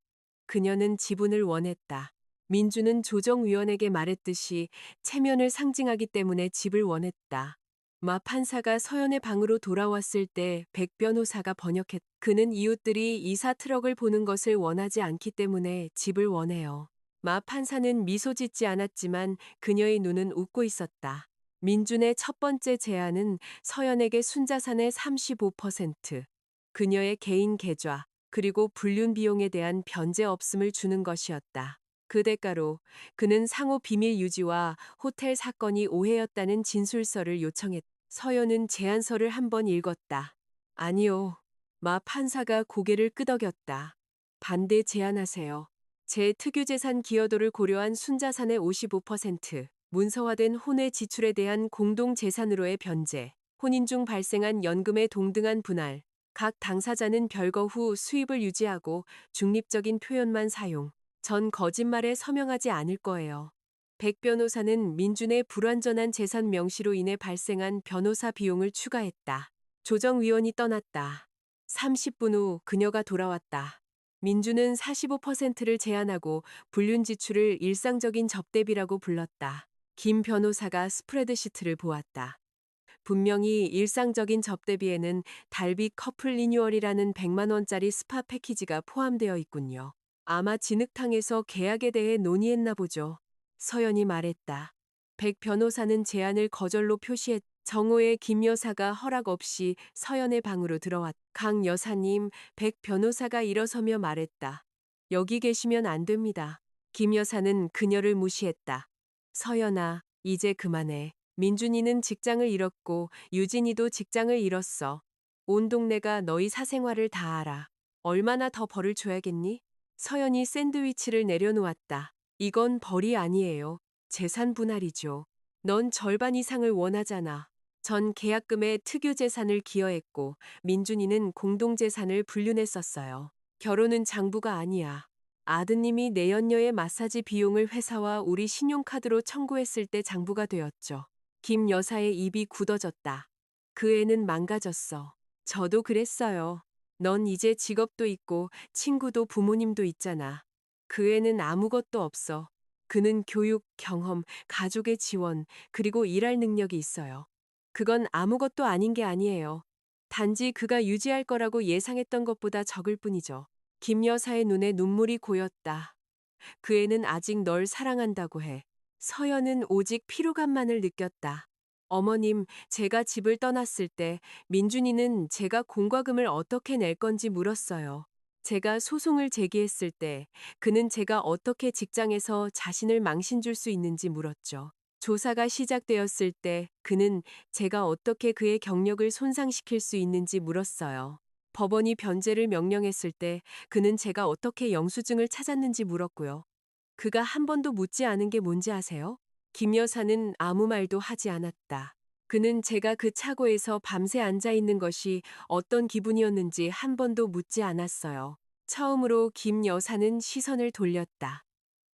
그녀는 지분을 원했다. 민주는 조정위원에게 말했듯이 체면을 상징하기 때문에 집을 원했다. 마 판사가 서연의 방으로 돌아왔을 때 백 변호사가 번역했. 그는 이웃들이 이사 트럭을 보는 것을 원하지 않기 때문에 집을 원해요. 마 판사는 미소 짓지 않았지만 그녀의 눈은 웃고 있었다. 민준의 첫 번째 제안은 서연에게 순자산의 35%, 그녀의 개인 계좌, 그리고 불륜 비용에 대한 변제 없음을 주는 것이었다. 그 대가로 그는 상호 비밀 유지와 호텔 사건이 오해였다는 진술서를 요청했다. 서연은 제안서를 한번 읽었다. 아니요. 마 판사가 고개를 끄덕였다. 반대 제안하세요. 제 특유재산 기여도를 고려한 순자산의 55%, 문서화된 혼외 지출에 대한 공동재산으로의 변제, 혼인 중 발생한 연금의 동등한 분할, 각 당사자는 별거 후 수입을 유지하고 중립적인 표현만 사용. 전 거짓말에 서명하지 않을 거예요. 백 변호사는 민준의 불완전한 재산 명시로 인해 발생한 변호사 비용을 추가했다. 조정위원이 떠났다. 30분 후 그녀가 돌아왔다. 민준은 45%를 제한하고 불륜 지출을 일상적인 접대비라고 불렀다. 김 변호사가 스프레드시트를 보았다. 분명히 일상적인 접대비에는 달빛 커플 리뉴얼이라는 100만 원짜리 스파 패키지가 포함되어 있군요. 아마 진흙탕에서 계약에 대해 논의했나 보죠. 서연이 말했다. 백 변호사는 제안을 거절로 표시했. 정오에 김 여사가 허락 없이 서연의 방으로 들어왔. 강 여사님, 백 변호사가 일어서며 말했다. 여기 계시면 안 됩니다. 김 여사는 그녀를 무시했다. 서연아, 이제 그만해. 민준이는 직장을 잃었고 유진이도 직장을 잃었어. 온 동네가 너희 사생활을 다 알아. 얼마나 더 벌을 줘야겠니? 서연이 샌드위치를 내려놓았다. 이건 벌이 아니에요. 재산 분할이죠. 넌 절반 이상을 원하잖아. 전 계약금에 특유 재산을 기여했고 민준이는 공동재산을 불륜했었어요. 결혼은 장부가 아니야. 아드님이 내연녀의 마사지 비용을 회사와 우리 신용카드로 청구했을 때 장부가 되었죠. 김 여사의 입이 굳어졌다. 그 애는 망가졌어. 저도 그랬어요. 넌 이제 직업도 있고 친구도 부모님도 있잖아. 그 애는 아무것도 없어. 그는 교육, 경험, 가족의 지원, 그리고 일할 능력이 있어요. 그건 아무것도 아닌 게 아니에요. 단지 그가 유지할 거라고 예상했던 것보다 적을 뿐이죠. 김 여사의 눈에 눈물이 고였다. 그 애는 아직 널 사랑한다고 해. 서연은 오직 피로감만을 느꼈다. 어머님, 제가 집을 떠났을 때 민준이는 제가 공과금을 어떻게 낼 건지 물었어요. 제가 소송을 제기했을 때 그는 제가 어떻게 직장에서 자신을 망신 줄 수 있는지 물었죠. 조사가 시작되었을 때 그는 제가 어떻게 그의 경력을 손상시킬 수 있는지 물었어요. 법원이 변제를 명령했을 때 그는 제가 어떻게 영수증을 찾았는지 물었고요. 그가 한 번도 묻지 않은 게 뭔지 아세요? 김 여사는 아무 말도 하지 않았다. 그는 제가 그 차고에서 밤새 앉아 있는 것이 어떤 기분이었는지 한 번도 묻지 않았어요. 처음으로 김 여사는 시선을 돌렸다.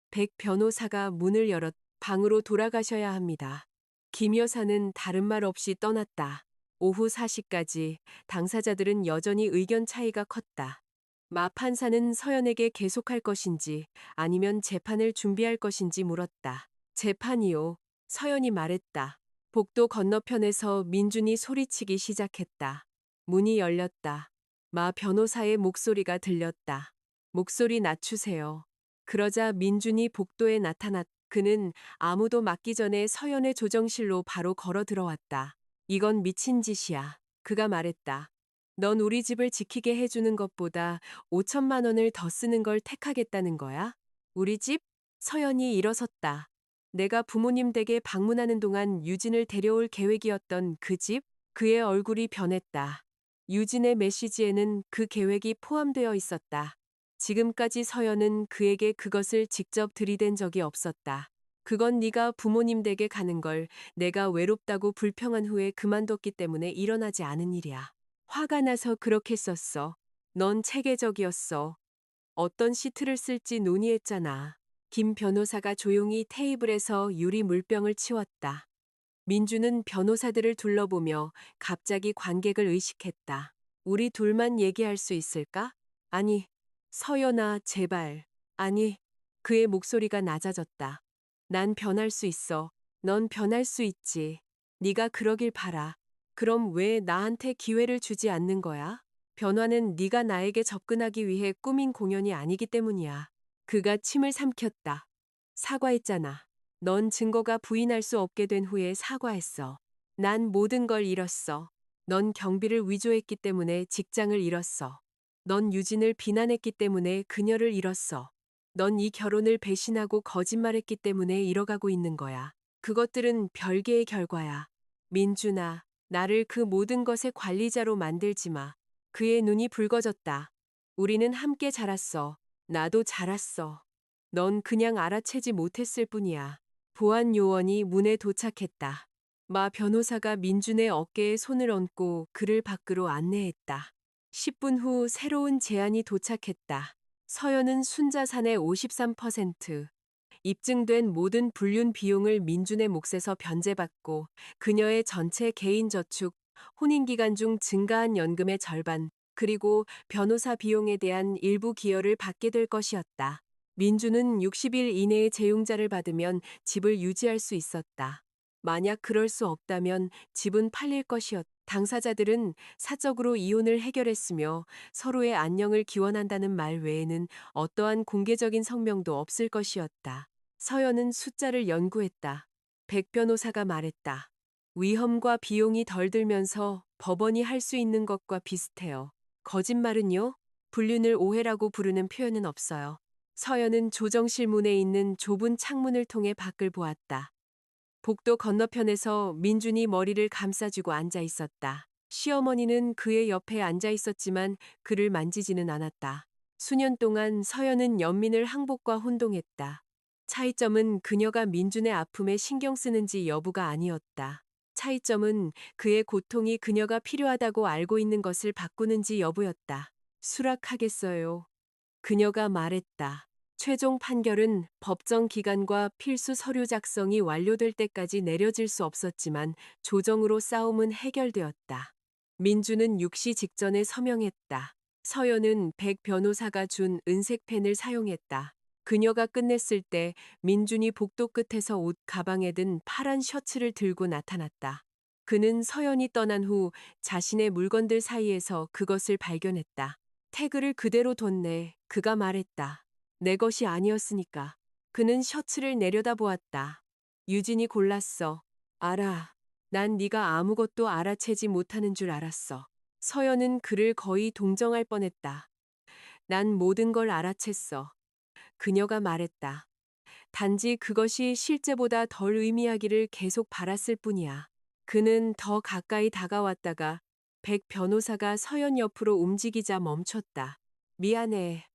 백 변호사가 문을 열었. 방으로 돌아가셔야 합니다. 김 여사는 다른 말 없이 떠났다. 오후 4시까지 당사자들은 여전히 의견 차이가 컸다. 마 판사는 서연에게 계속할 것인지 아니면 재판을 준비할 것인지 물었다. 재판이요. 서연이 말했다. 복도 건너편에서 민준이 소리치기 시작했다. 문이 열렸다. 마 변호사의 목소리가 들렸다. 목소리 낮추세요. 그러자 민준이 복도에 나타났다. 그는 아무도 막기 전에 서연의 조정실로 바로 걸어 들어왔다. 이건 미친 짓이야. 그가 말했다. 넌 우리 집을 지키게 해주는 것보다 5천만 원을 더 쓰는 걸 택하겠다는 거야? 우리 집? 서연이 일어섰다. 내가 부모님 댁에 방문하는 동안 유진을 데려올 계획이었던 그 집? 그의 얼굴이 변했다. 유진의 메시지에는 그 계획이 포함되어 있었다. 지금까지 서연은 그에게 그것을 직접 들이댄 적이 없었다. 그건 네가 부모님 댁에 가는 걸 내가 외롭다고 불평한 후에 그만뒀기 때문에 일어나지 않은 일이야. 화가 나서 그렇게 썼어. 넌 체계적이었어. 어떤 시트를 쓸지 논의했잖아. 김 변호사가 조용히 테이블에서 유리 물병을 치웠다. 민주는 변호사들을 둘러보며 갑자기 관객을 의식했다. 우리 둘만 얘기할 수 있을까? 아니, 서연아, 제발. 아니, 그의 목소리가 낮아졌다. 난 변할 수 있어. 넌 변할 수 있지. 네가 그러길 바라. 그럼 왜 나한테 기회를 주지 않는 거야? 변화는 네가 나에게 접근하기 위해 꾸민 공연이 아니기 때문이야. 그가 침을 삼켰다. 사과했잖아. 넌 증거가 부인할 수 없게 된 후에 사과했어. 난 모든 걸 잃었어. 넌 경비를 위조했기 때문에 직장을 잃었어. 넌 유진을 비난했기 때문에 그녀를 잃었어. 넌 이 결혼을 배신하고 거짓말했기 때문에 잃어가고 있는 거야. 그것들은 별개의 결과야. 민준아, 나를 그 모든 것의 관리자로 만들지 마. 그의 눈이 붉어졌다. 우리는 함께 자랐어. 나도 자랐어. 넌 그냥 알아채지 못했을 뿐이야. 보안 요원이 문에 도착했다. 마 변호사가 민준의 어깨에 손을 얹고 그를 밖으로 안내했다. 10분 후 새로운 제안이 도착했다. 서연은 순자산의 53%, 입증된 모든 불륜 비용을 민준의 몫에서 변제받고 그녀의 전체 개인 저축, 혼인 기간 중 증가한 연금의 절반, 그리고 변호사 비용에 대한 일부 기여를 받게 될 것이었다. 민준은 60일 이내에 재용자를 받으면 집을 유지할 수 있었다. 만약 그럴 수 없다면 집은 팔릴 것이었다. 당사자들은 사적으로 이혼을 해결했으며 서로의 안녕을 기원한다는 말 외에는 어떠한 공개적인 성명도 없을 것이었다. 서연은 숫자를 연구했다. 백 변호사가 말했다. 위험과 비용이 덜 들면서 법원이 할 수 있는 것과 비슷해요. 거짓말은요? 불륜을 오해라고 부르는 표현은 없어요. 서연은 조정실 문에 있는 좁은 창문을 통해 밖을 보았다. 복도 건너편에서 민준이 머리를 감싸주고 앉아 있었다. 시어머니는 그의 옆에 앉아 있었지만 그를 만지지는 않았다. 수년 동안 서연은 연민을 항복과 혼동했다. 차이점은 그녀가 민준의 아픔에 신경 쓰는지 여부가 아니었다. 차이점은 그의 고통이 그녀가 필요하다고 알고 있는 것을 바꾸는지 여부였다. 수락하겠어요. 그녀가 말했다. 최종 판결은 법정 기간과 필수 서류 작성이 완료될 때까지 내려질 수 없었지만 조정으로 싸움은 해결되었다. 민주는 육시 직전에 서명했다. 서연은 백 변호사가 준 은색 펜을 사용했다. 그녀가 끝냈을 때 민준이 복도 끝에서 옷 가방에 든 파란 셔츠를 들고 나타났다. 그는 서연이 떠난 후 자신의 물건들 사이에서 그것을 발견했다. 태그를 그대로 뒀네. 그가 말했다. 내 것이 아니었으니까. 그는 셔츠를 내려다보았다. 유진이 골랐어. 알아. 난 네가 아무것도 알아채지 못하는 줄 알았어. 서연은 그를 거의 동정할 뻔했다. 난 모든 걸 알아챘어. 그녀가 말했다. 단지 그것이 실제보다 덜 의미하기를 계속 바랐을 뿐이야. 그는 더 가까이 다가왔다가 백 변호사가 서연 옆으로 움직이자 멈췄다. 미안해.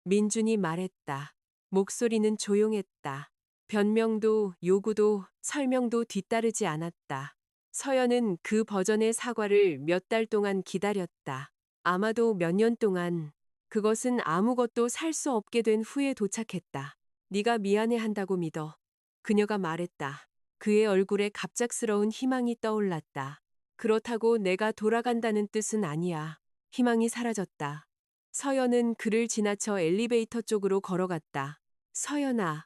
민준이 말했다. 목소리는 조용했다. 변명도 요구도 설명도 뒤따르지 않았다. 서연은 그 버전의 사과를 몇 달 동안 기다렸다. 아마도 몇 년 동안. 그것은 아무것도 살 수 없게 된 후에 도착했다. 네가 미안해한다고 믿어. 그녀가 말했다. 그의 얼굴에 갑작스러운 희망이 떠올랐다. 그렇다고 내가 돌아간다는 뜻은 아니야. 희망이 사라졌다. 서연은 그를 지나쳐 엘리베이터 쪽으로 걸어갔다. 서연아.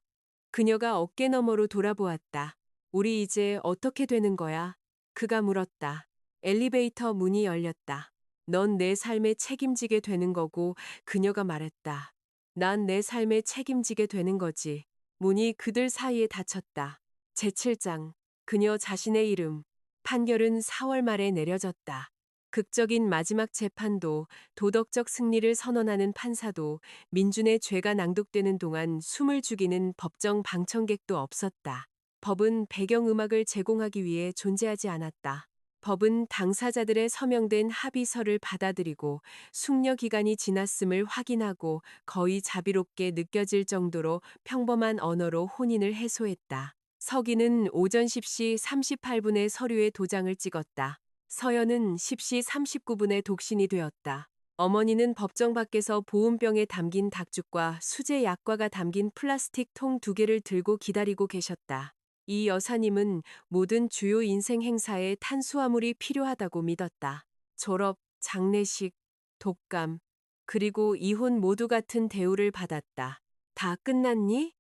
그녀가 어깨 너머로 돌아보았다. 우리 이제 어떻게 되는 거야? 그가 물었다. 엘리베이터 문이 열렸다. 넌 내 삶에 책임지게 되는 거고, 그녀가 말했다. 난 내 삶에 책임지게 되는 거지. 문이 그들 사이에 닫혔다. 제7장. 그녀 자신의 이름. 판결은 4월 말에 내려졌다. 극적인 마지막 재판도 도덕적 승리를 선언하는 판사도 민준의 죄가 낭독되는 동안 숨을 죽이는 법정 방청객도 없었다. 법은 배경음악을 제공하기 위해 존재하지 않았다. 법은 당사자들의 서명된 합의서를 받아들이고 숙려 기간이 지났음을 확인하고 거의 자비롭게 느껴질 정도로 평범한 언어로 혼인을 해소했다. 서기는 오전 10시 38분에 서류에 도장을 찍었다. 서연은 10시 39분에 독신이 되었다. 어머니는 법정 밖에서 보온병에 담긴 닭죽과 수제 약과가 담긴 플라스틱 통 2개를 들고 기다리고 계셨다. 이 여사님은 모든 주요 인생 행사에 탄수화물이 필요하다고 믿었다. 졸업, 장례식, 독감, 그리고 이혼 모두 같은 대우를 받았다. 다 끝났니?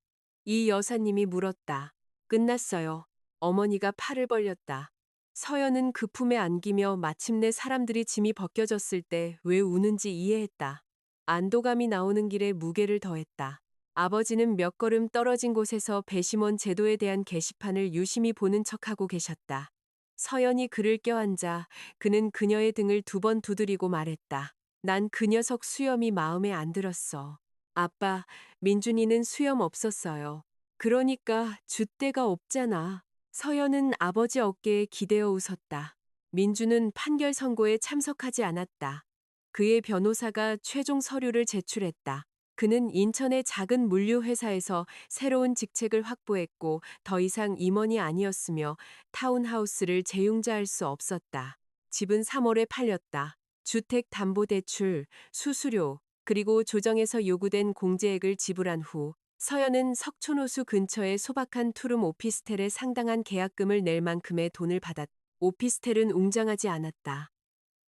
이 여사님이 물었다. 끝났어요. 어머니가 팔을 벌렸다. 서연은 그 품에 안기며 마침내 사람들이 짐이 벗겨졌을 때 왜 우는지 이해했다. 안도감이 나오는 길에 무게를 더했다. 아버지는 몇 걸음 떨어진 곳에서 배심원 제도에 대한 게시판을 유심히 보는 척하고 계셨다. 서연이 그를 껴안자 그는 그녀의 등을 두 번 두드리고 말했다. 난 그 녀석 수염이 마음에 안 들었어. 아빠, 민준이는 수염 없었어요. 그러니까 줏대가 없잖아. 서연은 아버지 어깨에 기대어 웃었다. 민준은 판결 선고에 참석하지 않았다. 그의 변호사가 최종 서류를 제출했다. 그는 인천의 작은 물류회사에서 새로운 직책을 확보했고 더 이상 임원이 아니었으며 타운하우스를 재융자할 수 없었다. 집은 3월에 팔렸다. 주택담보대출, 수수료, 그리고 조정에서 요구된 공제액을 지불한 후 서연은 석촌호수 근처의 소박한 투룸 오피스텔에 상당한 계약금을 낼 만큼의 돈을 받았다. 오피스텔은 웅장하지 않았다.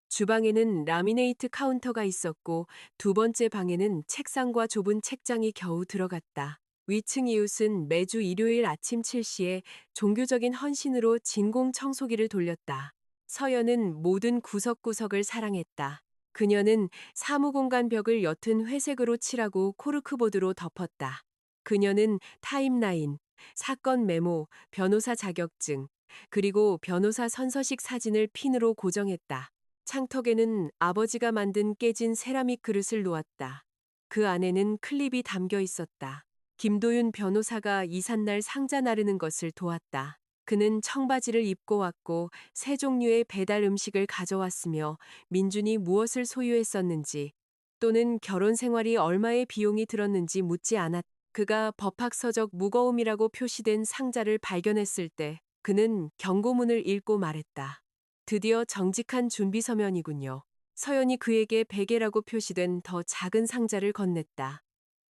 주방에는 라미네이트 카운터가 있었고 두 번째 방에는 책상과 좁은 책장이 겨우 들어갔다. 위층 이웃은 매주 일요일 아침 7시에 종교적인 헌신으로 진공 청소기를 돌렸다. 서연은 모든 구석구석을 사랑했다. 그녀는 사무공간 벽을 옅은 회색으로 칠하고 코르크보드로 덮었다. 그녀는 타임라인, 사건 메모, 변호사 자격증, 그리고 변호사 선서식 사진을 핀으로 고정했다. 창턱에는 아버지가 만든 깨진 세라믹 그릇을 놓았다. 그 안에는 클립이 담겨 있었다. 김도윤 변호사가 이삿날 상자 나르는 것을 도왔다. 그는 청바지를 입고 왔고 세 종류의 배달 음식을 가져왔으며 민준이 무엇을 소유했었는지 또는 결혼 생활이 얼마의 비용이 들었는지 묻지 않았다. 그가 법학서적 무거움이라고 표시된 상자를 발견했을 때 그는 경고문을 읽고 말했다. 드디어 정직한 준비 서면이군요. 서연이 그에게 베개라고 표시된 더 작은 상자를 건넸다.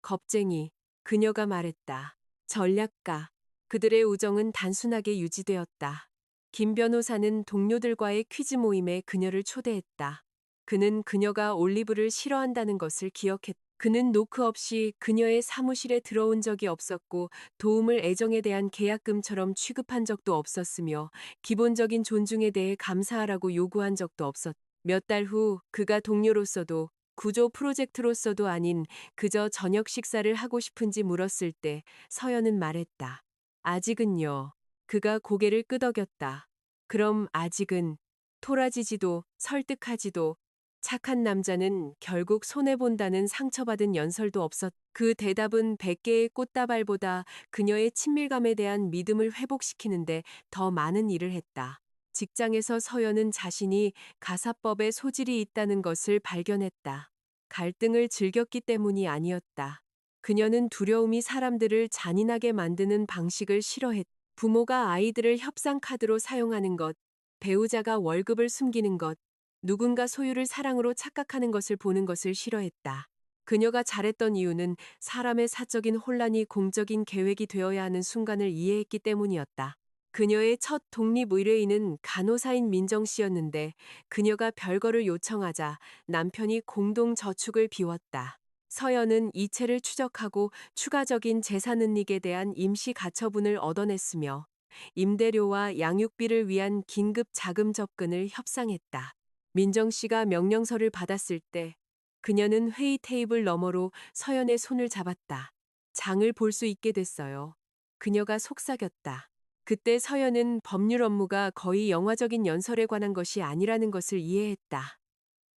겁쟁이, 그녀가 말했다. 전략가, 그들의 우정은 단순하게 유지되었다. 김 변호사는 동료들과의 퀴즈 모임에 그녀를 초대했다. 그는 그녀가 올리브를 싫어한다는 것을 기억했다. 그는 노크 없이 그녀의 사무실에 들어온 적이 없었고 도움을 애정에 대한 계약금처럼 취급한 적도 없었으며 기본적인 존중에 대해 감사하라고 요구한 적도 없었다. 몇 달 후 그가 동료로서도 구조 프로젝트로서도 아닌 그저 저녁 식사를 하고 싶은지 물었을 때 서연은 말했다. 아직은요. 그가 고개를 끄덕였다. 그럼 아직은 토라지지도 설득하지도 착한 남자는 결국 손해본다는 상처받은 연설도 없었. 그 대답은 100개의 꽃다발보다 그녀의 친밀감에 대한 믿음을 회복시키는데 더 많은 일을 했다. 직장에서 서연은 자신이 가사법에 소질이 있다는 것을 발견했다. 갈등을 즐겼기 때문이 아니었다. 그녀는 두려움이 사람들을 잔인하게 만드는 방식을 싫어했다. 부모가 아이들을 협상카드로 사용하는 것, 배우자가 월급을 숨기는 것, 누군가 소유를 사랑으로 착각하는 것을 보는 것을 싫어했다. 그녀가 잘했던 이유는 사람의 사적인 혼란이 공적인 계획이 되어야 하는 순간을 이해했기 때문이었다. 그녀의 첫 독립 의뢰인은 간호사인 민정 씨였는데 그녀가 별거를 요청하자 남편이 공동 저축을 비웠다. 서연은 이체를 추적하고 추가적인 재산 은닉에 대한 임시 가처분을 얻어냈으며 임대료와 양육비를 위한 긴급 자금 접근을 협상했다. 민정 씨가 명령서를 받았을 때 그녀는 회의 테이블 너머로 서연의 손을 잡았다. 장을 볼 수 있게 됐어요. 그녀가 속삭였다. 그때 서연은 법률 업무가 거의 영화적인 연설에 관한 것이 아니라는 것을 이해했다.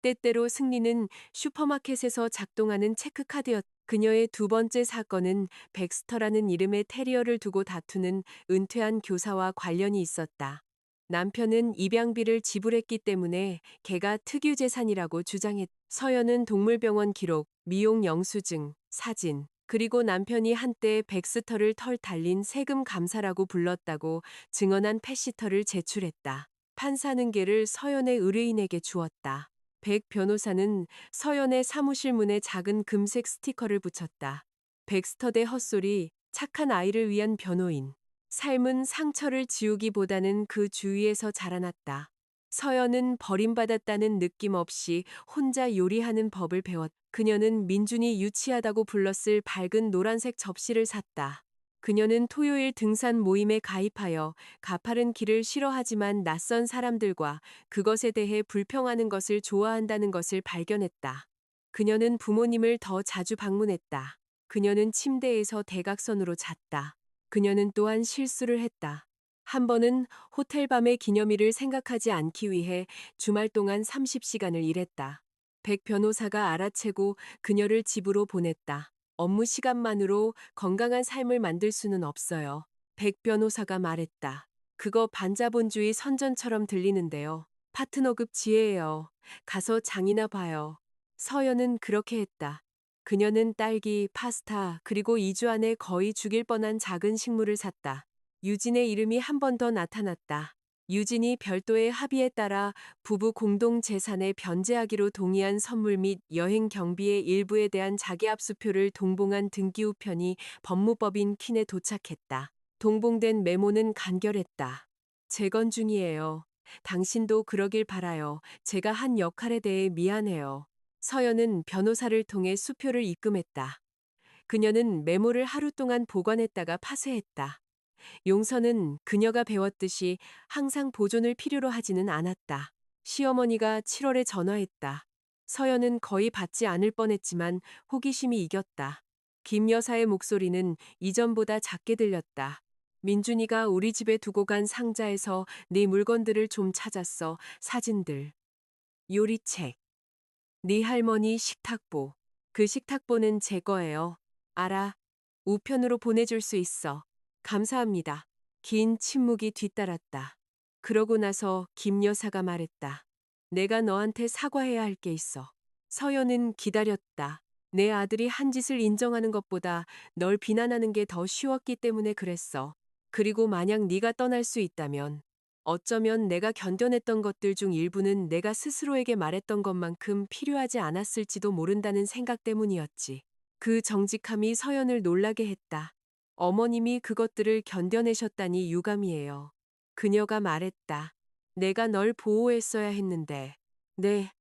때때로 승리는 슈퍼마켓에서 작동하는 체크카드였다. 그녀의 두 번째 사건은 백스터라는 이름의 테리어를 두고 다투는 은퇴한 교사와 관련이 있었다. 남편은 입양비를 지불했기 때문에 개가 특유재산이라고 주장했. 서연은 동물병원 기록, 미용 영수증, 사진, 그리고 남편이 한때 백스터를 털 달린 세금 감사라고 불렀다고 증언한 패시터를 제출했다. 판사는 개를 서연의 의뢰인에게 주었다. 백 변호사는 서연의 사무실 문에 작은 금색 스티커를 붙였다. 백스터 대 헛소리, 착한 아이를 위한 변호인. 삶은 상처를 지우기보다는 그 주위에서 자라났다. 서연은 버림받았다는 느낌 없이 혼자 요리하는 법을 그녀는 민준이 유치하다고 불렀을 밝은 노란색 접시를 샀다. 그녀는 토요일 등산 모임에 가입하여 가파른 길을 싫어하지만 낯선 사람들과 그것에 대해 불평하는 것을 좋아한다는 것을 발견했다. 그녀는 부모님을 더 자주 방문했다. 그녀는 침대에서 대각선으로 잤다. 그녀는 또한 실수를 했다. 한 번은 호텔 밤의 기념일을 생각하지 않기 위해 주말 동안 30시간을 일했다. 백 변호사가 알아채고 그녀를 집으로 보냈다. 업무 시간만으로 건강한 삶을 만들 수는 없어요. 백 변호사가 말했다. 그거 반자본주의 선전처럼 들리는데요. 파트너급 지혜예요. 가서 장이나 봐요. 서연은 그렇게 했다. 그녀는 딸기, 파스타, 그리고 2주 안에 거의 죽일 뻔한 작은 식물을 샀다. 유진의 이름이 한 번 더 나타났다. 유진이 별도의 합의에 따라 부부 공동 재산에 변제하기로 동의한 선물 및 여행 경비의 일부에 대한 자기압수표를 동봉한 등기우편이 법무법인 킨에 도착했다. 동봉된 메모는 간결했다. 재건 중이에요. 당신도 그러길 바라요. 제가 한 역할에 대해 미안해요. 서연은 변호사를 통해 수표를 입금했다. 그녀는 메모를 하루 동안 보관했다가 파쇄했다. 용서는 그녀가 배웠듯이 항상 보존을 필요로 하지는 않았다. 시어머니가 7월에 전화했다. 서연은 거의 받지 않을 뻔했지만 호기심이 이겼다. 김 여사의 목소리는 이전보다 작게 들렸다. 민준이가 우리 집에 두고 간 상자에서 네 물건들을 좀 찾았어. 사진들, 요리책, 네 할머니 식탁보. 그 식탁보는 제 거예요. 알아. 우편으로 보내줄 수 있어. 감사합니다. 긴 침묵이 뒤따랐다. 그러고 나서 김 여사가 말했다. 내가 너한테 사과해야 할 게 있어. 서연은 기다렸다. 내 아들이 한 짓을 인정하는 것보다 널 비난하는 게 더 쉬웠기 때문에 그랬어. 그리고 만약 네가 떠날 수 있다면 어쩌면 내가 견뎌냈던 것들 중 일부는 내가 스스로에게 말했던 것만큼 필요하지 않았을지도 모른다는 생각 때문이었지. 그 정직함이 서연을 놀라게 했다. 어머님이 그것들을 견뎌내셨다니 유감이에요. 그녀가 말했다. 내가 널 보호했어야 했는데. 네.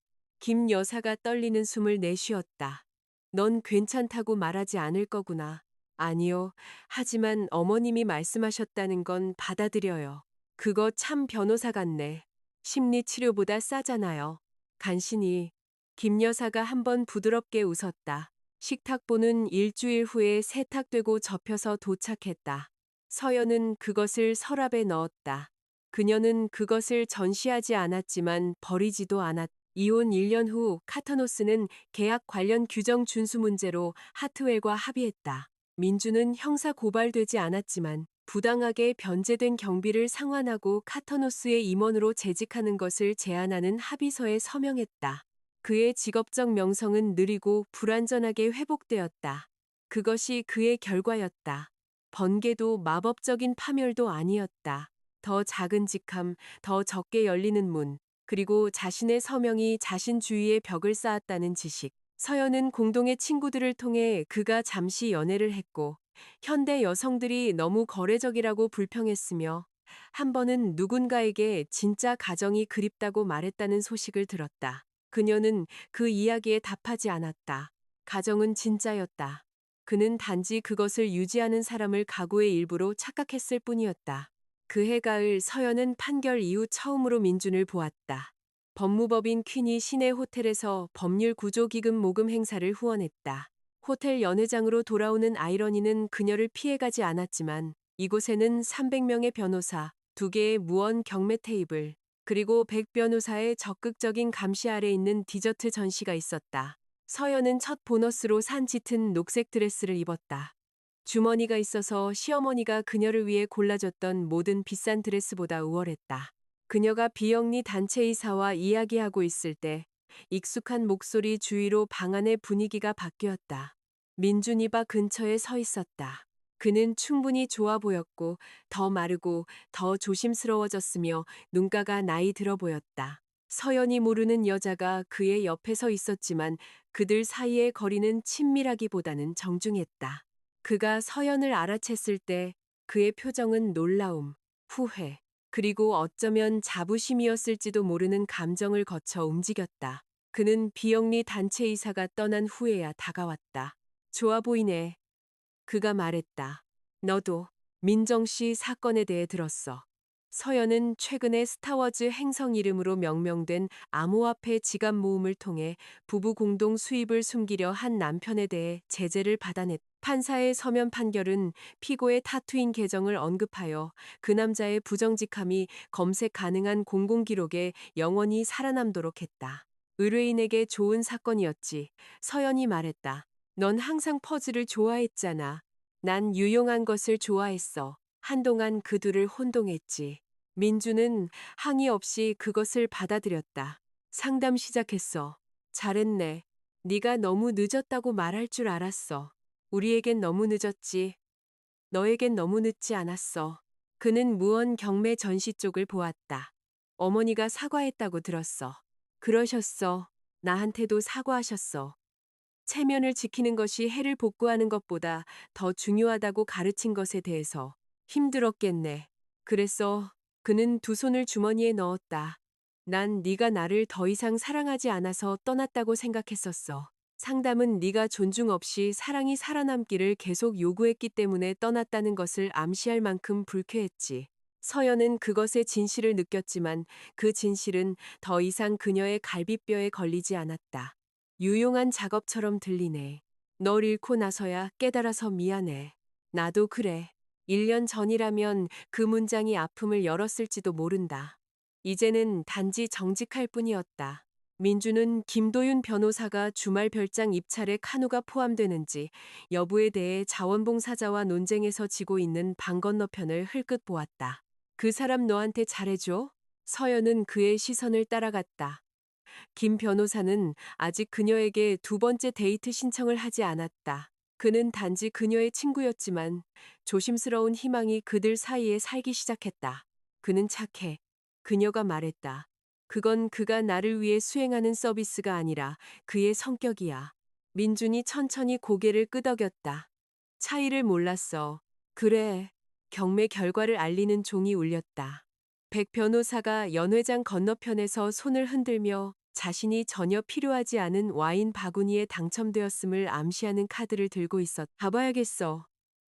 김 여사가 떨리는 숨을 내쉬었다. 넌 괜찮다고 말하지 않을 거구나. 아니요. 하지만 어머님이 말씀하셨다는 건 받아들여요. 그거 참 변호사 같네. 심리치료보다 싸잖아요. 간신히. 김 여사가 한번 부드럽게 웃었다. 식탁보는 일주일 후에 세탁되고 접혀서 도착했다. 서연은 그것을 서랍에 넣었다. 그녀는 그것을 전시하지 않았지만 버리지도 이혼 1년 후 카타노스는 계약 관련 규정 준수 문제로 하트웰과 합의했다. 민주는 형사 고발되지 않았지만 부당하게 변제된 경비를 상환하고 카타노스의 임원으로 재직하는 것을 제안하는 합의서에 서명했다. 그의 직업적 명성은 느리고 불완전하게 회복되었다. 그것이 그의 결과였다. 번개도 마법적인 파멸도 아니었다. 더 작은 직함, 더 적게 열리는 문, 그리고 자신의 서명이 자신 주위에 벽을 쌓았다는 지식. 서연은 공동의 친구들을 통해 그가 잠시 연애를 했고 현대 여성들이 너무 거래적이라고 불평했으며 한 번은 누군가에게 진짜 가정이 그립다고 말했다는 소식을 들었다. 그녀는 그 이야기에 답하지 않았다. 가정은 진짜였다. 그는 단지 그것을 유지하는 사람을 가구의 일부로 착각했을 뿐이었다. 그해 가을 서연은 판결 이후 처음으로 민준을 보았다. 법무법인 퀸이 시내 호텔에서 법률 구조기금 모금 행사를 후원했다. 호텔 연회장으로 돌아오는 아이러니는 그녀를 피해가지 않았지만 이곳에는 300명의 변호사, 2개의 무언 경매 테이블, 그리고 백 변호사의 적극적인 감시 아래 있는 디저트 전시가 있었다. 서연은 첫 보너스로 산 짙은 녹색 드레스를 입었다. 주머니가 있어서 시어머니가 그녀를 위해 골라줬던 모든 비싼 드레스보다 우월했다. 그녀가 비영리 단체이사와 이야기하고 있을 때 익숙한 목소리 주위로 방 안의 분위기가 바뀌었다. 민준이 바 근처에 서 있었다. 그는 충분히 좋아 보였고 더 마르고 더 조심스러워졌으며 눈가가 나이 들어 보였다. 서연이 모르는 여자가 그의 옆에 서 있었지만 그들 사이의 거리는 친밀하기보다는 정중했다. 그가 서연을 알아챘을 때 그의 표정은 놀라움, 후회, 그리고 어쩌면 자부심이었을지도 모르는 감정을 거쳐 움직였다. 그는 비영리 단체 이사가 떠난 후에야 다가왔다. 좋아 보이네. 그가 말했다. 너도 민정 씨 사건에 대해 들었어. 서연은 최근에 스타워즈 행성 이름으로 명명된 암호화폐 지갑 모음을 통해 부부 공동 수입을 숨기려 한 남편에 대해 제재를 받아냈다. 판사의 서면 판결은 피고의 타투인 계정을 언급하여 그 남자의 부정직함이 검색 가능한 공공기록에 영원히 살아남도록 했다. 의뢰인에게 좋은 사건이었지. 서연이 말했다. 넌 항상 퍼즐을 좋아했잖아. 난 유용한 것을 좋아했어. 한동안 그 둘을 혼동했지. 민주는 항의 없이 그것을 받아들였다. 상담 시작했어. 잘했네. 네가 너무 늦었다고 말할 줄 알았어. 우리에겐 너무 늦었지. 너에겐 너무 늦지 않았어. 그는 무언 경매 전시 쪽을 보았다. 어머니가 사과했다고 들었어. 그러셨어. 나한테도 사과하셨어. 체면을 지키는 것이 해를 복구하는 것보다 더 중요하다고 가르친 것에 대해서 힘들었겠네. 그래서 그는 두 손을 주머니에 넣었다. 난 네가 나를 더 이상 사랑하지 않아서 떠났다고 생각했었어. 상담은 네가 존중 없이 사랑이 살아남기를 계속 요구했기 때문에 떠났다는 것을 암시할 만큼 불쾌했지. 서연은 그것의 진실을 느꼈지만 그 진실은 더 이상 그녀의 갈비뼈에 걸리지 않았다. 유용한 작업처럼 들리네. 널 잃고 나서야 깨달아서 미안해. 나도 그래. 1년 전이라면 그 문장이 아픔을 열었을지도 모른다. 이제는 단지 정직할 뿐이었다. 민주는 김도윤 변호사가 주말 별장 입찰에 카누가 포함되는지 여부에 대해 자원봉사자와 논쟁에서 지고 있는 방 건너편을 흘끗 보았다. 그 사람 너한테 잘해줘? 서연은 그의 시선을 따라갔다. 김 변호사는 아직 그녀에게 두 번째 데이트 신청을 하지 않았다. 그는 단지 그녀의 친구였지만 조심스러운 희망이 그들 사이에 살기 시작했다. 그는 착해. 그녀가 말했다. 그건 그가 나를 위해 수행하는 서비스가 아니라 그의 성격이야. 민준이 천천히 고개를 끄덕였다. 차이를 몰랐어. 그래. 경매 결과를 알리는 종이 울렸다. 백 변호사가 연회장 건너편에서 손을 흔들며 자신이 전혀 필요하지 않은 와인 바구니에 당첨되었음을 암시하는 카드를 들고 있었다. 가봐야겠어.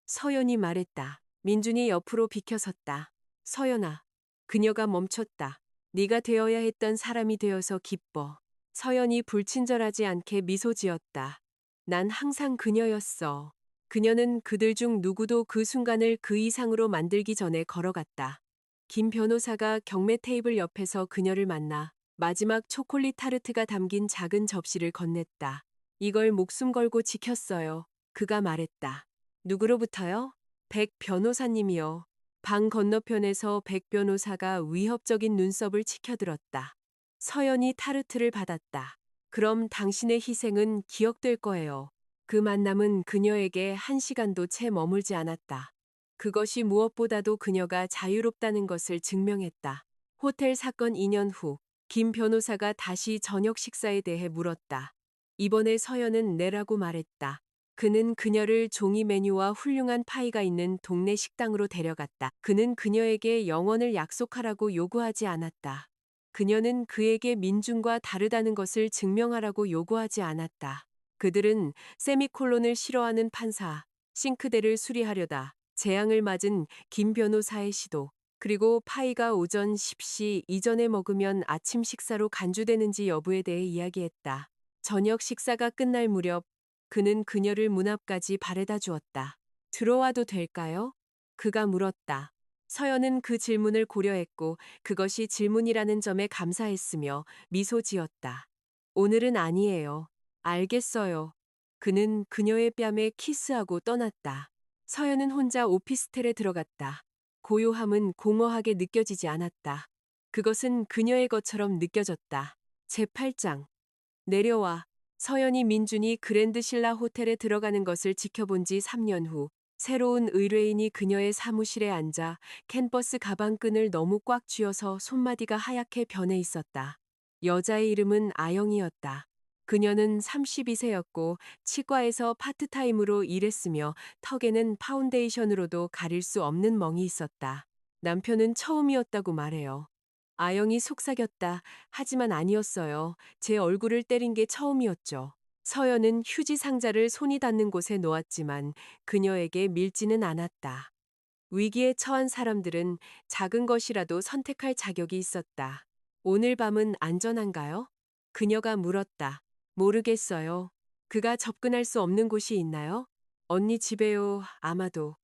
서연이 말했다. 민준이 옆으로 비켜섰다. 서연아. 그녀가 멈췄다. 네가 되어야 했던 사람이 되어서 기뻐. 서연이 불친절하지 않게 미소 지었다. 난 항상 그녀였어. 그녀는 그들 중 누구도 그 순간을 그 이상으로 만들기 전에 걸어갔다. 김 변호사가 경매 테이블 옆에서 그녀를 만나 마지막 초콜릿 타르트가 담긴 작은 접시를 건넸다. 이걸 목숨 걸고 지켰어요. 그가 말했다. 누구로부터요? 백 변호사님이요. 방 건너편에서 백 변호사가 위협적인 눈썹을 치켜들었다. 서연이 타르트를 받았다. 그럼 당신의 희생은 기억될 거예요. 그 만남은 그녀에게 1시간도 채 머물지 않았다. 그것이 무엇보다도 그녀가 자유롭다는 것을 증명했다. 호텔 사건 2년 후, 김 변호사가 다시 저녁 식사에 대해 물었다. 이번에 서연은 내라고 말했다. 그는 그녀를 종이 메뉴와 훌륭한 파이가 있는 동네 식당으로 데려갔다. 그는 그녀에게 영원을 약속하라고 요구하지 않았다. 그녀는 그에게 민준과 다르다는 것을 증명하라고 요구하지 않았다. 그들은 세미콜론을 싫어하는 판사, 싱크대를 수리하려다 재앙을 맞은 김 변호사의 시도, 그리고 파이가 오전 10시 이전에 먹으면 아침 식사로 간주되는지 여부에 대해 이야기했다. 저녁 식사가 끝날 무렵 그는 그녀를 문 앞까지 바래다 주었다. 들어와도 될까요? 그가 물었다. 서연은 그 질문을 고려했고 그것이 질문이라는 점에 감사했으며 미소 지었다. 오늘은 아니에요. 알겠어요. 그는 그녀의 뺨에 키스하고 떠났다. 서연은 혼자 오피스텔에 들어갔다. 고요함은 공허하게 느껴지지 않았다. 그것은 그녀의 것처럼 느껴졌다. 제8장. 내려와. 서연이 민준이 그랜드 신라 호텔에 들어가는 것을 지켜본 지 3년 후, 새로운 의뢰인이 그녀의 사무실에 앉아 캔버스 가방끈을 너무 꽉 쥐어서 손마디가 하얗게 변해 있었다. 여자의 이름은 아영이었다. 그녀는 32세였고 치과에서 파트타임으로 일했으며 턱에는 파운데이션으로도 가릴 수 없는 멍이 있었다. 남편은 처음이었다고 말해요. 아영이 속삭였다. 하지만 아니었어요. 제 얼굴을 때린 게 처음이었죠. 서연은 휴지 상자를 손이 닿는 곳에 놓았지만 그녀에게 밀지는 않았다. 위기에 처한 사람들은 작은 것이라도 선택할 자격이 있었다. 오늘 밤은 안전한가요? 그녀가 물었다. 모르겠어요. 그가 접근할 수 없는 곳이 있나요? 언니 집에요, 아마도.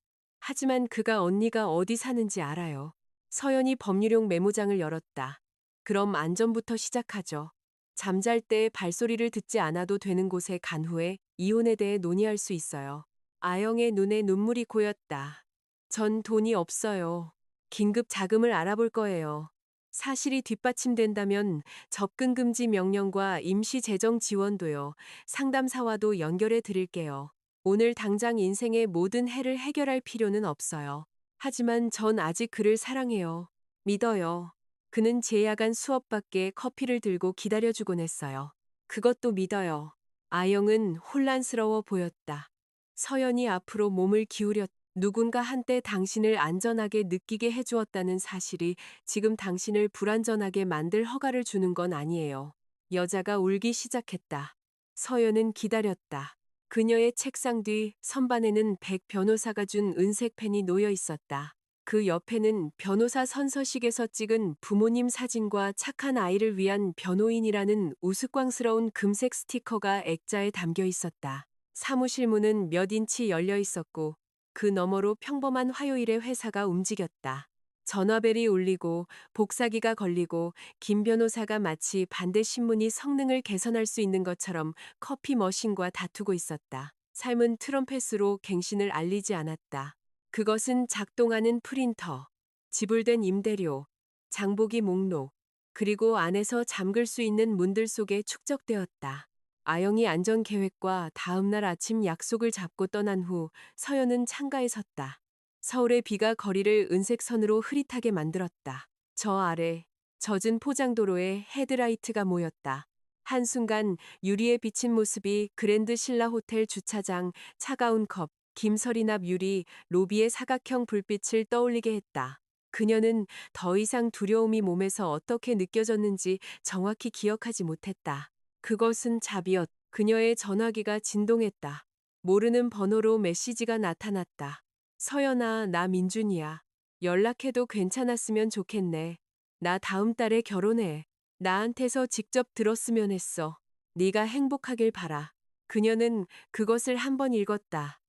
하지만 그가 언니가 어디 사는지 알아요. 서연이 법률용 메모장을 열었다. 그럼 안전부터 시작하죠. 잠잘 때 발소리를 듣지 않아도 되는 곳에 간 후에 이혼에 대해 논의할 수 있어요. 아영의 눈에 눈물이 고였다. 전 돈이 없어요. 긴급 자금을 알아볼 거예요. 사실이 뒷받침된다면 접근 금지 명령과 임시 재정 지원도요. 상담사와도 연결해 드릴게요. 오늘 당장 인생의 모든 해를 해결할 필요는 없어요. 하지만 전 아직 그를 사랑해요. 믿어요. 그는 제 야간 수업밖에 커피를 들고 기다려주곤 했어요. 그것도 믿어요. 아영은 혼란스러워 보였다. 서연이 앞으로 몸을 기울였다. 누군가 한때 당신을 안전하게 느끼게 해주었다는 사실이 지금 당신을 불안전하게 만들 허가를 주는 건 아니에요. 여자가 울기 시작했다. 서연은 기다렸다. 그녀의 책상 뒤 선반에는 백 변호사가 준 은색 펜이 놓여 있었다. 그 옆에는 변호사 선서식에서 찍은 부모님 사진과 착한 아이를 위한 변호인이라는 우스꽝스러운 금색 스티커가 액자에 담겨 있었다. 사무실 문은 몇 인치 열려 있었고 그 너머로 평범한 화요일의 회사가 움직였다. 전화벨이 울리고 복사기가 걸리고 김 변호사가 마치 반대 신문이 성능을 개선할 수 있는 것처럼 커피 머신과 다투고 있었다. 삶은 트럼펫으로 갱신을 알리지 않았다. 그것은 작동하는 프린터, 지불된 임대료, 장보기 목록, 그리고 안에서 잠글 수 있는 문들 속에 축적되었다. 아영이 안전 계획과 다음날 아침 약속을 잡고 떠난 후 서연은 창가에 섰다. 서울의 비가 거리를 은색 선으로 흐릿하게 만들었다. 저 아래 젖은 포장도로에 헤드라이트가 모였다. 한순간 유리에 비친 모습이 그랜드 신라 호텔 주차장, 차가운 컵, 김서린 앞 유리, 로비의 사각형 불빛을 떠올리게 했다. 그녀는 더 이상 두려움이 몸에서 어떻게 느껴졌는지 정확히 기억하지 못했다. 그것은 잡이었. 그녀의 전화기가 진동했다. 모르는 번호로 메시지가 나타났다. 서연아, 나 민준이야. 연락해도 괜찮았으면 좋겠네. 나 다음 달에 결혼해. 나한테서 직접 들었으면 했어. 네가 행복하길 바라. 그녀는 그것을 한 번 읽었다.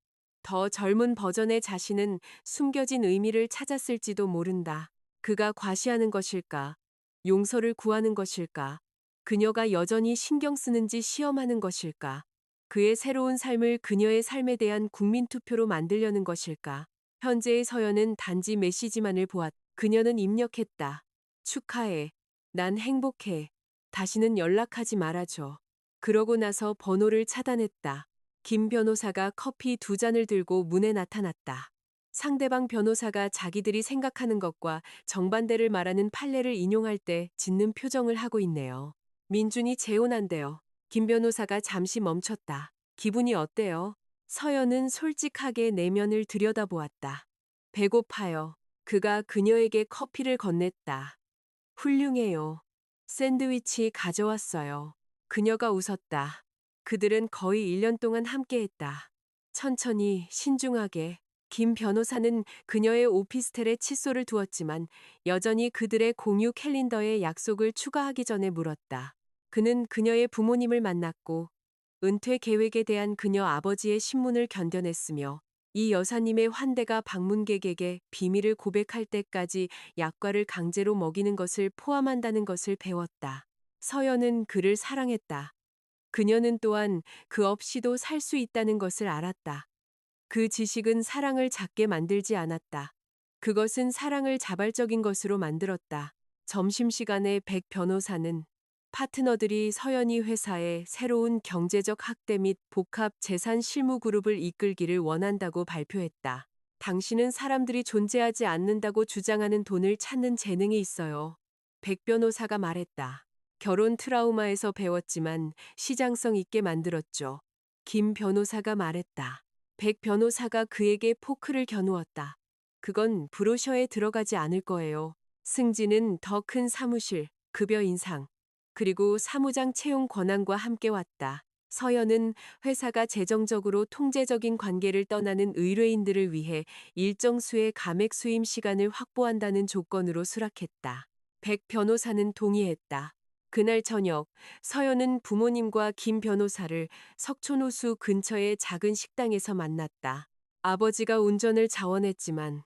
더 젊은 버전의 자신은 숨겨진 의미를 찾았을지도 모른다. 그가 과시하는 것일까? 용서를 구하는 것일까? 그녀가 여전히 신경 쓰는지 시험하는 것일까? 그의 새로운 삶을 그녀의 삶에 대한 국민투표로 만들려는 것일까? 현재의 서연은 단지 메시지만을 보았. 그녀는 입력했다. 축하해. 난 행복해. 다시는 연락하지 말아줘. 그러고 나서 번호를 차단했다. 김 변호사가 커피 두 잔을 들고 문에 나타났다. 상대방 변호사가 자기들이 생각하는 것과 정반대를 말하는 판례를 인용할 때 짓는 표정을 하고 있네요. 민준이 재혼한대요. 김 변호사가 잠시 멈췄다. 기분이 어때요? 서연은 솔직하게 내면을 들여다보았다. 배고파요. 그가 그녀에게 커피를 건넸다. 훌륭해요. 샌드위치 가져왔어요. 그녀가 웃었다. 그들은 거의 1년 동안 함께했다. 천천히, 신중하게. 김 변호사는 그녀의 오피스텔에 칫솔을 두었지만 여전히 그들의 공유 캘린더에 약속을 추가하기 전에 물었다. 그는 그녀의 부모님을 만났고 은퇴 계획에 대한 그녀 아버지의 신문을 견뎌냈으며 이 여사님의 환대가 방문객에게 비밀을 고백할 때까지 약과를 강제로 먹이는 것을 포함한다는 것을 배웠다. 서연은 그를 사랑했다. 그녀는 또한 그 없이도 살 수 있다는 것을 알았다. 그 지식은 사랑을 작게 만들지 않았다. 그것은 사랑을 자발적인 것으로 만들었다. 점심시간에 백 변호사는 파트너들이 서연이 회사에 새로운 경제적 학대 및 복합 재산 실무 그룹을 이끌기를 원한다고 발표했다. 당신은 사람들이 존재하지 않는다고 주장하는 돈을 찾는 재능이 있어요. 백 변호사가 말했다. 결혼 트라우마에서 배웠지만 시장성 있게 만들었죠. 김 변호사가 말했다. 백 변호사가 그에게 포크를 겨누었다. 그건 브로셔에 들어가지 않을 거예요. 승진은 더 큰 사무실, 급여 인상, 그리고 사무장 채용 권한과 함께 왔다. 서연은 회사가 재정적으로 통제적인 관계를 떠나는 의뢰인들을 위해 일정 수의 감액 수임 시간을 확보한다는 조건으로 수락했다. 백 변호사는 동의했다. 그날 저녁, 서연은 부모님과 김 변호사를 석촌호수 근처의 작은 식당에서 만났다. 아버지가 운전을 자원했지만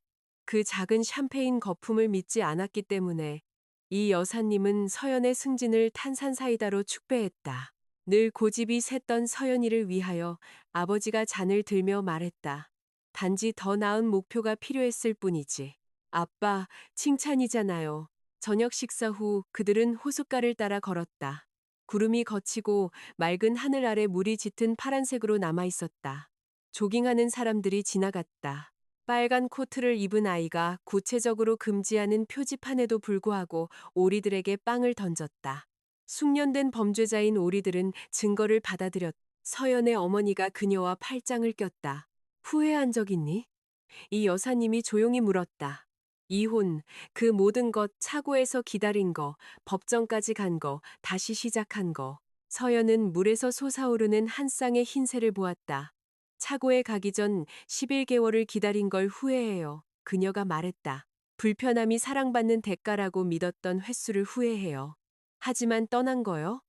그 작은 샴페인 거품을 믿지 않았기 때문에 이 여사님은 서연의 승진을 탄산사이다로 축배했다. 늘 고집이 셌던 서연이를 위하여 아버지가 잔을 들며 말했다. 단지 더 나은 목표가 필요했을 뿐이지. 아빠, 칭찬이잖아요. 저녁 식사 후 그들은 호숫가를 따라 걸었다. 구름이 걷히고 맑은 하늘 아래 물이 짙은 파란색으로 남아 있었다. 조깅하는 사람들이 지나갔다. 빨간 코트를 입은 아이가 구체적으로 금지하는 표지판에도 불구하고 오리들에게 빵을 던졌다. 숙련된 범죄자인 오리들은 증거를 받아들였다. 서연의 어머니가 그녀와 팔짱을 꼈다. 후회한 적 있니? 이 여사님이 조용히 물었다. 이혼, 그 모든 것, 차고에서 기다린 거, 법정까지 간 거, 다시 시작한 거. 서연은 물에서 솟아오르는 한 쌍의 흰새를 보았다. 차고에 가기 전 11개월을 기다린 걸 후회해요. 그녀가 말했다. 불편함이 사랑받는 대가라고 믿었던 횟수를 후회해요. 하지만 떠난 거요?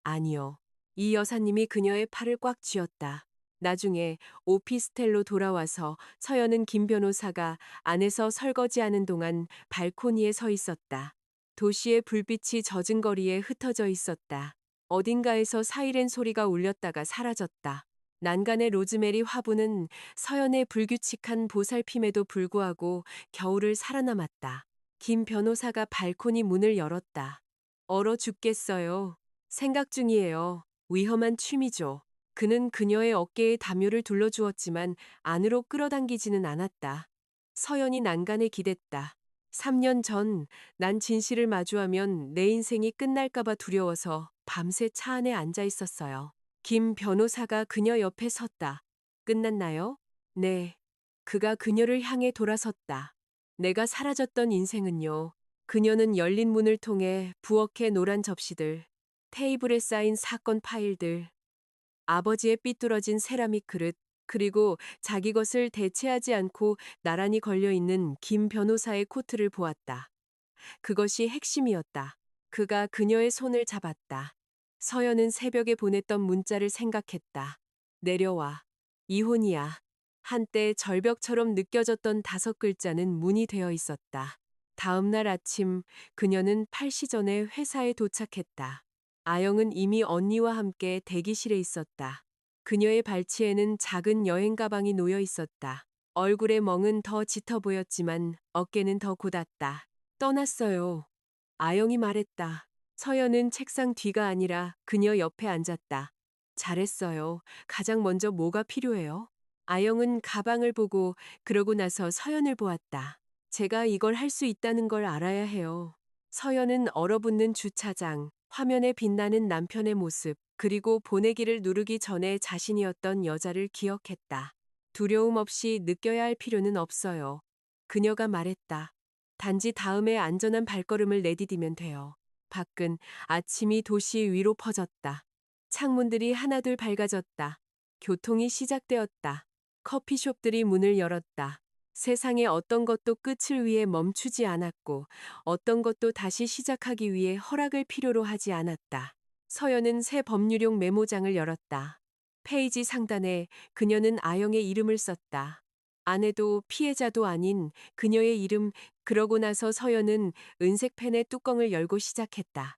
아니요. 이 여사님이 그녀의 팔을 꽉 쥐었다. 나중에 오피스텔로 돌아와서 서연은 김 변호사가 안에서 설거지하는 동안 발코니에 서 있었다. 도시의 불빛이 젖은 거리에 흩어져 있었다. 어딘가에서 사이렌 소리가 울렸다가 사라졌다. 난간의 로즈메리 화분은 서연의 불규칙한 보살핌에도 불구하고 겨울을 살아남았다. 김 변호사가 발코니 문을 열었다. 얼어 죽겠어요. 생각 중이에요. 위험한 취미죠. 그는 그녀의 어깨에 담요를 둘러주었지만 안으로 끌어당기지는 않았다. 서연이 난간에 기댔다. 3년 전 난 진실을 마주하면 내 인생이 끝날까봐 두려워서 밤새 차 안에 앉아 있었어요. 김 변호사가 그녀 옆에 섰다. 끝났나요? 네. 그가 그녀를 향해 돌아섰다. 내가 사라졌던 인생은요. 그녀는 열린 문을 통해 부엌의 노란 접시들, 테이블에 쌓인 사건 파일들, 아버지의 삐뚤어진 세라믹 그릇, 그리고 자기 것을 대체하지 않고 나란히 걸려있는 김 변호사의 코트를 보았다. 그것이 핵심이었다. 그가 그녀의 손을 잡았다. 서연은 새벽에 보냈던 문자를 생각했다. 내려와. 이혼이야. 한때 절벽처럼 느껴졌던 5글자는 문이 되어 있었다. 다음 날 아침 그녀는 8시 전에 회사에 도착했다. 아영은 이미 언니와 함께 대기실에 있었다. 그녀의 발치에는 작은 여행 가방이 놓여 있었다. 얼굴의 멍은 더 짙어 보였지만 어깨는 더 곧았다. 떠났어요. 아영이 말했다. 서연은 책상 뒤가 아니라 그녀 옆에 앉았다. 잘했어요. 가장 먼저 뭐가 필요해요? 아영은 가방을 보고 그러고 나서 서연을 보았다. 제가 이걸 할 수 있다는 걸 알아야 해요. 서연은 얼어붙는 주차장, 화면에 빛나는 남편의 모습, 그리고 보내기를 누르기 전에 자신이었던 여자를 기억했다. 두려움 없이 느껴야 할 필요는 없어요. 그녀가 말했다. 단지 다음에 안전한 발걸음을 내디디면 돼요. 밖은 아침이 도시 위로 퍼졌다. 창문들이 하나둘 밝아졌다. 교통이 시작되었다. 커피숍들이 문을 열었다. 세상의 어떤 것도 끝을 위해 멈추지 않았고 어떤 것도 다시 시작하기 위해 허락을 필요로 하지 않았다. 서연은 새 법률용 메모장을 열었다. 페이지 상단에 그녀는 아영의 이름을 썼다. 아내도 피해자도 아닌 그녀의 이름. 그러고 나서 서연은 은색 펜의 뚜껑을 열고 시작했다.